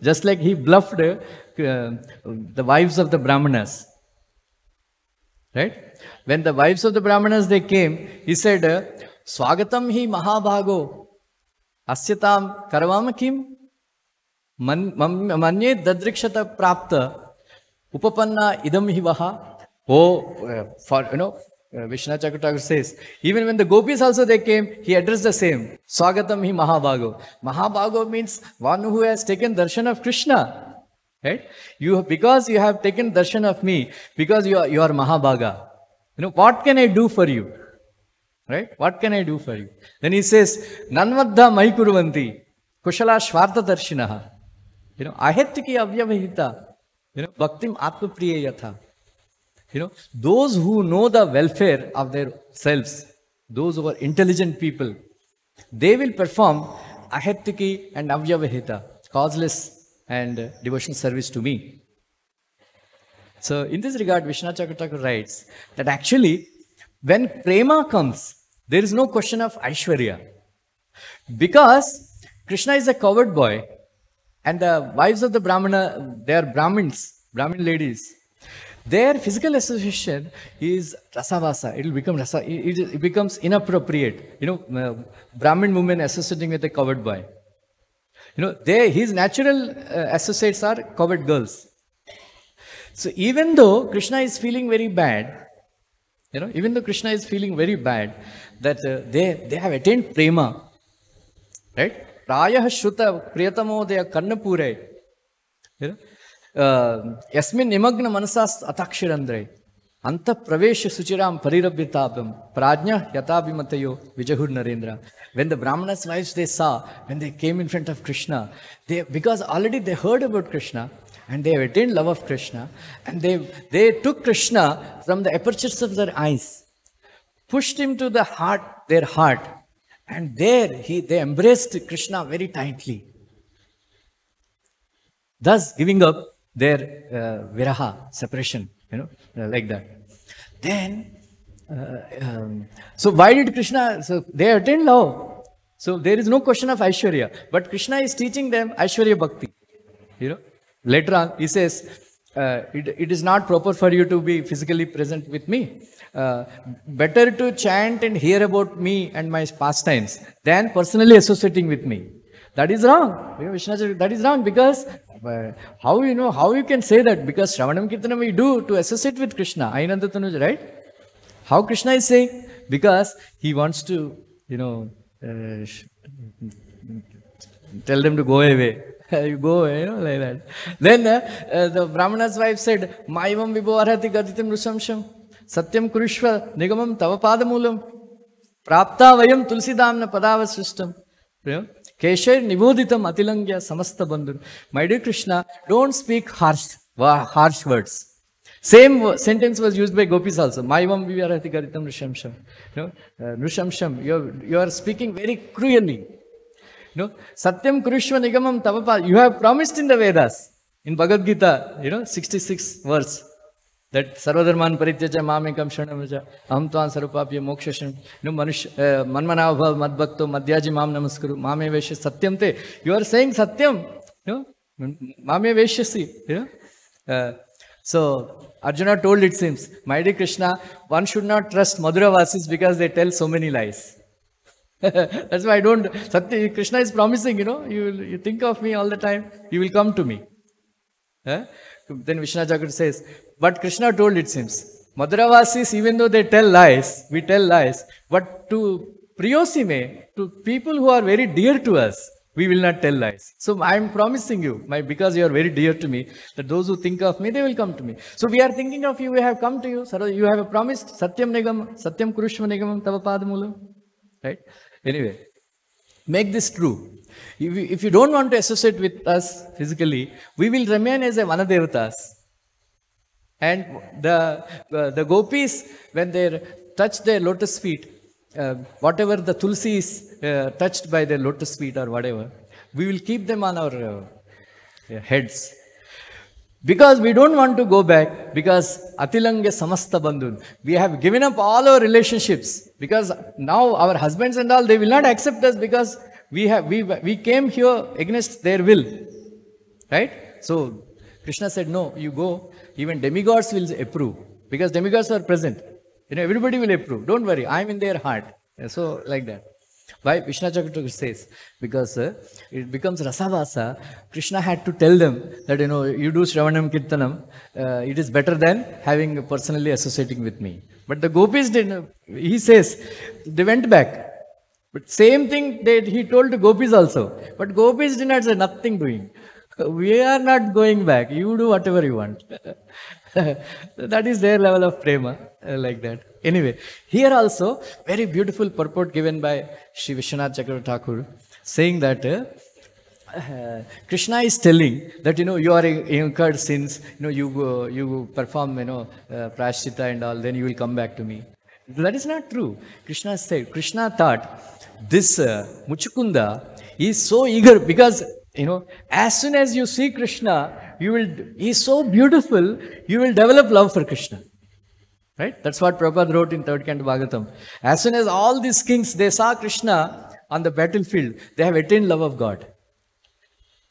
Just like he bluffed the wives of the Brahmanas. Right? When the wives of the Brahmanas, they came, he said, Swagatam hi Mahabhago, Asyatam Karvam Kim, Manye Dadrikshata Prapta, Upapanna Idam hi Vaha. Vishnu Chakravarti says, even when the gopis also they came, he addressed the same. Swagatam hi Mahabhago. Mahabhago means one who has taken darshan of Krishna. Right? Because you have taken darshan of me, because you are Mahabhaga. What can I do for you? Right? What can I do for you? Then he says, Nanvadha Mai Kurvanti, Kushala Shvarta Darshinaha. Ahetiki Avyavahita. Bhaktim Atma Priya Yatha. Those who know the welfare of their selves, those who are intelligent people, they will perform Ahetiki and Avyavahita, causeless and devotional service to me. So in this regard, Vishwanath Chakravarti writes that actually, when prema comes, there is no question of Aishwarya. Because Krishna is a covered boy, and the wives of the Brahmana, they are Brahmins, Brahmin ladies. Their physical association is rasavasa. It will become rasa. It becomes inappropriate. Brahmin women associating with a covered boy. His natural associates are covered girls. So even though Krishna is feeling very bad, that they have attained prema, right? Prayah shruta priyatamodaya karnapure, yasmin nimagna manasas atakshirandre, anta pravesha suchiram parirabhyatapam, prajna yatabhimatayo vijahur narendra. When the Brahmanas' wives they saw, when they came in front of Krishna, because already they heard about Krishna, and they have attained love of Krishna, and they took Krishna from the apertures of their eyes, pushed him to their heart, and there they embraced Krishna very tightly, thus giving up their viraha, separation, like that. Then, so why did Krishna, so they attained love. So there is no question of Aishwarya, but Krishna is teaching them Aishwarya Bhakti, Later on, he says, it is not proper for you to be physically present with me. Better to chant and hear about me and my pastimes than personally associating with me. That is wrong. That is wrong because how you can say that? Because Shravanam Kirtanam we do to associate with Krishna. Ainanda Tanuja, right? How Krishna is saying? Because he wants to, tell them to go away. You go away, like that. Then the Brahmana's wife said, Maivam vibho arhati gaditim rusamsham, satyam kurushva nigamam tavapadamoolam, prapta vayam tulsidamna padavasristam, keshair nivoditam atilangya samasta bandhur. My dear Krishna, don't speak harsh words. Same sentence was used by gopis also. Maivam vibho arhati gaditim rusamsham. Rusamsham, you are speaking very cruelly. Satyam Kurushva Nigamam Tavapa. You have promised in the Vedas, in Bhagavad Gita, 66 verse, that Sarvadharman Parityaja Mamekam Sharanamaja, Aham Tvan Sarupapya Mokshasham, Manmana Bhav Madbhakto Madhyaji Mam Namaskuru, Mame Vesha Satyam Te. You are saying Satyam, Mame Veshyasi. So Arjuna told, it seems, my dear Krishna, one should not trust Madhuravasis because they tell so many lies. That's why I don't. Krishna is promising, you think of me all the time, you will come to me. Then Vishwanath Chakravarti says, but Krishna told, it seems, Madhuravasis, even though they tell lies, we tell lies, but to Priyosime, to people who are very dear to us, we will not tell lies. So I am promising you, because you are very dear to me, that those who think of me, they will come to me. So we are thinking of you, we have come to you. You have promised, Satyam Kurushva Nigamam Tava Padamulam. Right? Anyway, make this true. If you don't want to associate with us physically, we will remain as a Vanadevatas. And the gopis, when they touch their lotus feet, whatever the tulsi is touched by their lotus feet or whatever, we will keep them on our heads. Because we don't want to go back, because Atilanga Samasta Bandhun. We have given up all our relationships, because now our husbands and all, they will not accept us because we came here against their will. Right? So Krishna said, no, you go. Even demigods will approve, because demigods are present. Everybody will approve. Don't worry, I am in their heart. So like that. Why Vishwanath Chakravarti says? Because it becomes rasavasa. Krishna had to tell them that, you do Shravanam Kirtanam, it is better than having personally associating with me. But the gopis didn't. He says, they went back. But same thing that he told the gopis also. But gopis did not say, nothing doing. We are not going back. You do whatever you want. That is their level of prema, like that. Anyway, here also, very beautiful purport given by Sri Vishwanath Chakravarti Thakur, saying that Krishna is telling that, you are incurred sins, you perform, prashchita and all, then you will come back to me. That is not true. Krishna said, Krishna thought this Muchukunda is so eager because, as soon as you see Krishna, he is so beautiful, you will develop love for Krishna. Right? That's what Prabhupada wrote in 3rd Canto Bhagavatam. As soon as all these kings, they saw Krishna on the battlefield, they have attained love of God.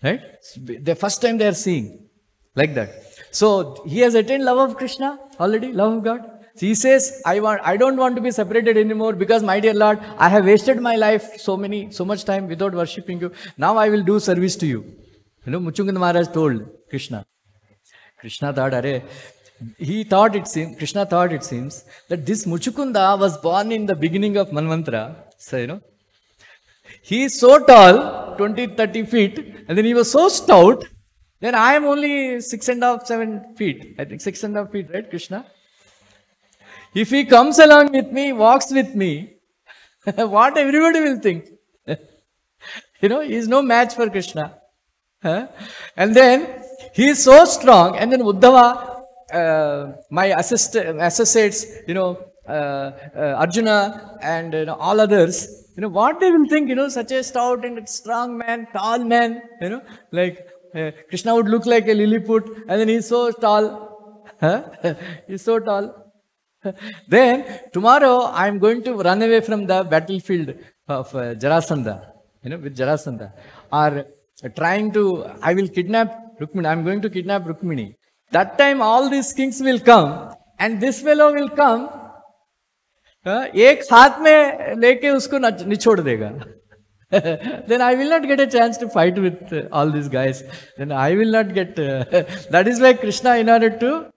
Right? The first time they are seeing like that. So he has attained love of Krishna already, love of God. So he says, I don't want to be separated anymore because, my dear Lord, I have wasted my life so much time without worshipping you. Now I will do service to you. Muchukunda Maharaj told Krishna. Krishna thought, Krishna thought it seems that this Muchukunda was born in the beginning of Manvantara. So, he is so tall, 20-30 feet, and then he was so stout, then I am only 6.5, 7 feet. I think 6.5 feet, right, Krishna? If he comes along with me, walks with me, what everybody will think? He is no match for Krishna. And then he is so strong, and then Uddhava, my associates, Arjuna and all others, what they will think, such a stout and strong man, tall man, like Krishna would look like a Lilliput, and then he's so tall. He's so tall. Then tomorrow I am going to run away from the battlefield of Jarasandha, with Jarasandha, or I will kidnap Rukmini. I am going to kidnap Rukmini. That time all these kings will come, and this fellow will come, एक हाथ में लेके उसको निचोड़ देगा. Then I will not get a chance to fight with all these guys. Then I will not get. That is why Krishna, in order to.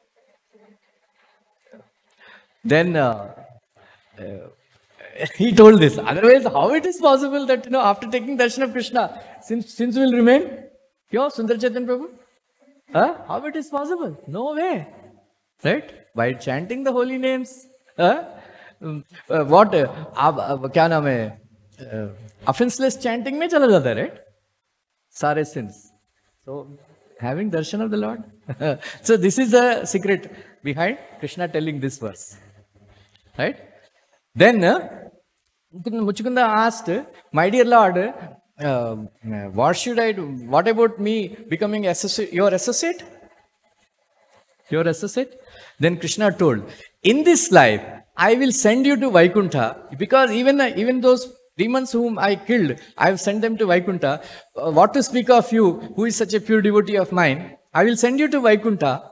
Then he told this. Otherwise, how it is possible that after taking darshan of Krishna, sins will remain? Kyo, Sundar Chaitanya Prabhu? How it is possible? No way. Right? By chanting the holy names. What? क्या नाम है? Offenseless chanting में चला जाता है, right? सारे sins. So, having darshan of the Lord. So, this is the secret behind Krishna telling this verse. Right? Then, Muchukunda asked, my dear Lord, what should I do? What about me becoming your associate? Your associate? Then Krishna told, in this life, I will send you to Vaikuntha, because even those demons whom I killed, I have sent them to Vaikuntha. What to speak of you, who is such a pure devotee of mine? I will send you to Vaikuntha.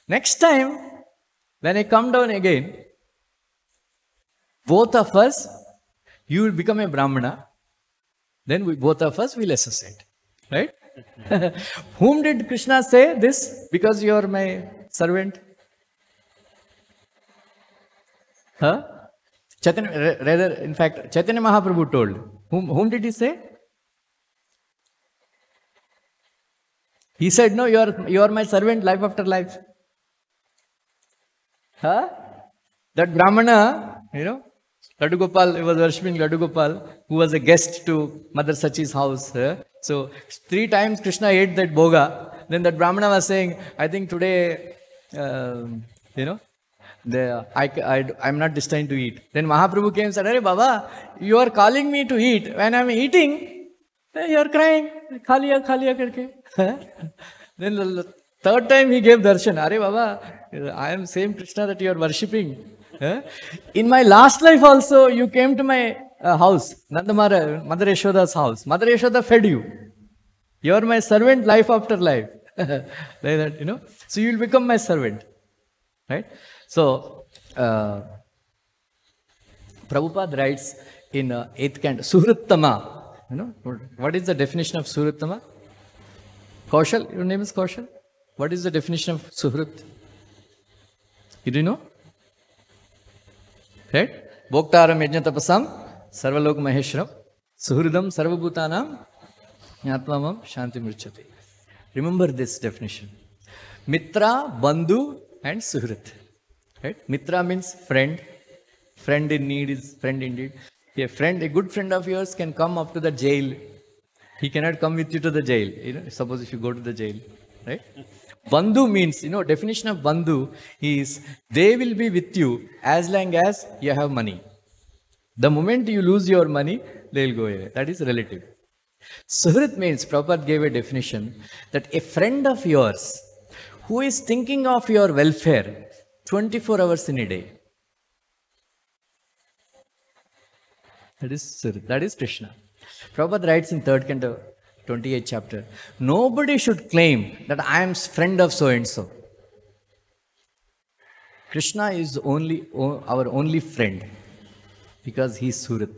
Next time, when I come down again, both of us, you will become a Brahmana. Then both of us will associate. Right? Whom did Krishna say this? Because you are my servant. Chaitanya, in fact, Chaitanya Mahaprabhu told. Whom did he say? He said, no, you are my servant life after life. That Brahmana, Laddu Gopal, he was worshipping Laddu Gopal, who was a guest to Mother Sachi's house. So 3 times Krishna ate that bhoga. Then that Brahmana was saying, I think today, I'm not destined to eat. Then Mahaprabhu came and said, Arey Baba, you are calling me to eat. When I am eating, you are crying. Khaliya, khaliya karke. Then the 3rd time he gave darshan. Arey Baba, I am same Krishna that you are worshipping. In my last life also, you came to my house, Nandamara, Mother Yashoda's house. Mother Yashoda fed you. You are my servant life after life. Like that, So you will become my servant. Right? So, Prabhupada writes in 8th canto, Suhrittama. What is the definition of Suhrittama? Kaushal, your name is Kaushal. What is the definition of Suhrit? You do know? Right? Bhoktaram yajna tapasam sarvalok maheshram suhridam sarvabhutanam jnatmamam shanti murchati. Remember this definition. Mitra, Bandhu and Suhrit. Right? Mitra means friend. Friend in need is friend indeed. A good friend of yours can come up to the jail He cannot come with you to the jail. Suppose if you go to the jail, right? Bandhu means, definition of bandhu is they will be with you as long as you have money. The moment you lose your money, they will go away. That is relative. Suhrit means, Prabhupada gave a definition that a friend of yours who is thinking of your welfare 24 hours in a day. That is Suhrit. That is Krishna. Prabhupada writes in 3rd canto, 28th chapter, nobody should claim that I am friend of so and so. Krishna is our only friend because he is Suhrit.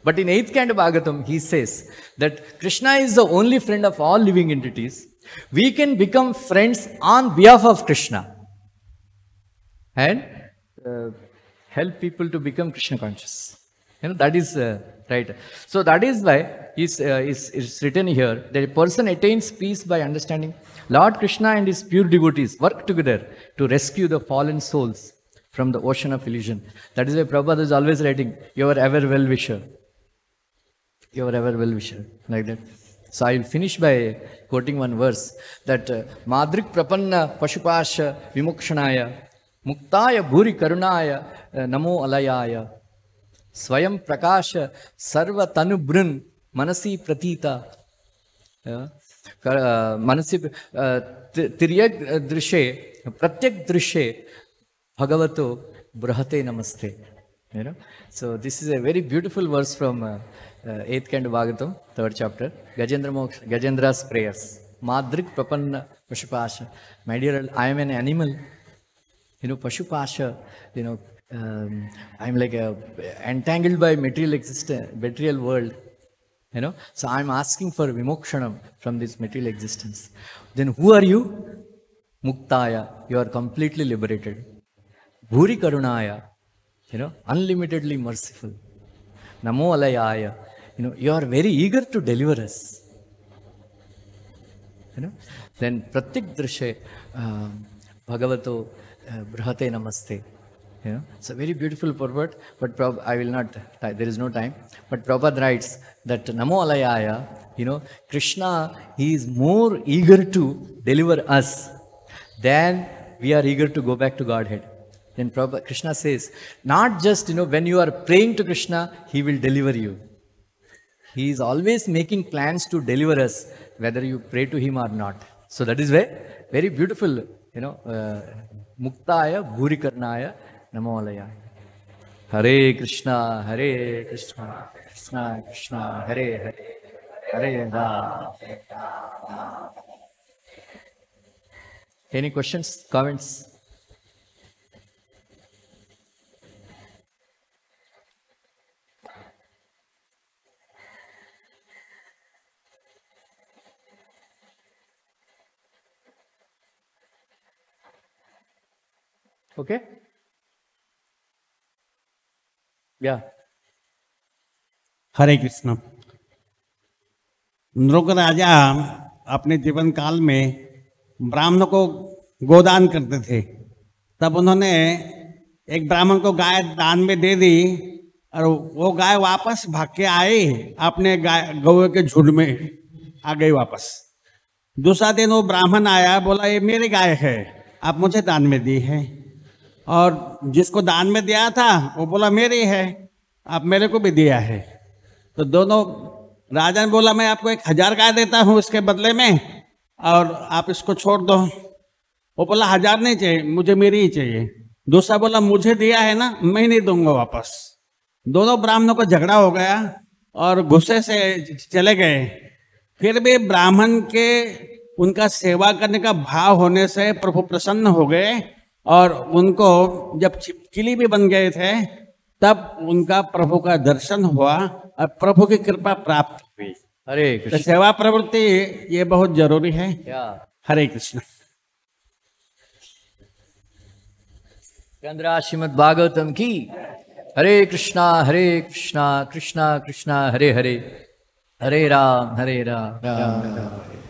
But in 8th canto Bhagavatam, he says that Krishna is the only friend of all living entities. We can become friends on behalf of Krishna and help people to become Krishna conscious. That is right. So that is why it's written here that a person attains peace by understanding Lord Krishna and his pure devotees work together to rescue the fallen souls from the ocean of illusion. That is why Prabhupada is always writing, your ever well-wisher. Your ever well-wisher. Like that. So I will finish by quoting one verse that Madrik Prapanna Pashupasha Vimokshanaya Muktaya Bhuri Karunaya Namo Alayaya Swayam Prakasha Sarva Tanubrun Manasi Pratita Manasi Tiryak Drishe Pratyak Drishe Bhagavato Brahate Namaste. So this is a very beautiful verse from 8th canto Bhagavatam, 3rd chapter, Gajendra's prayers. Madrik Prapanna Pashupasha. My dear, I am an animal. Pashupasha, I'm like entangled by material world. So I'm asking for vimokshanam from this material existence. Then who are you? Muktaya. You are completely liberated. Bhuri Karunaya. Unlimitedly merciful. Namo Alayaya. You are very eager to deliver us. Then Pratyak Drishe Bhagavato Brahate Namaste. It's a very beautiful purport, but I will not, there is no time. But Prabhupada writes that Namo Alayaya, Krishna, he is more eager to deliver us than we are eager to go back to Godhead. Then Krishna says, not just, when you are praying to Krishna, he will deliver you. He is always making plans to deliver us, whether you pray to him or not. So that is very beautiful, Muktaya, Bhuri Karnaya, Namo Alaya. Hare Krishna, Hare Krishna, Krishna Krishna, Hare Hare, Hare Rama. Any questions, comments? Okay? Yeah. हरे कृष्ण। नृग राजा अपने जीवन काल में ब्राह्मण को गोदान करते थे। तब उन्होंने एक ब्राह्मण को गाय दान में दे दी और वो गाय वापस भाग के आई, अपने गौ के झुंड में आ गई वापस। दूसरा दिन वो ब्राह्मण आया, बोला ये मेरी गाय है, आप मुझे दान में दी है। और जिसको दान में दिया था वो बोला मेरी है, आप मेरे को भी दिया है। तो दोनों, राजा ने बोला मैं आपको 1000 गाय देता हूँ इसके बदले में और आप इसको छोड़ दो। वो बोला 1000 नहीं चाहिए, मुझे मेरी ही चाहिए। दूसरा बोला मुझे दिया है ना, मैं नहीं दूंगा वापस। दोनों ब्राह्मणों को झगड़ा हो गया और गुस्से से चले गए। फिर भी ब्राह्मण के उनका सेवा करने का भाव होने से प्रभु प्रसन्न हो गए और उनको जब छिपकली भी बन गए थे तब उनका प्रभु का दर्शन हुआ और प्रभु की कृपा प्राप्त हुई। हरे कृष्ण। तो सेवा प्रवृत्ति ये बहुत जरूरी है। हरे कृष्ण। चंद्रा श्रीमद् भागवतम की। हरे कृष्णा कृष्णा कृष्णा हरे हरे, हरे राम राम राम।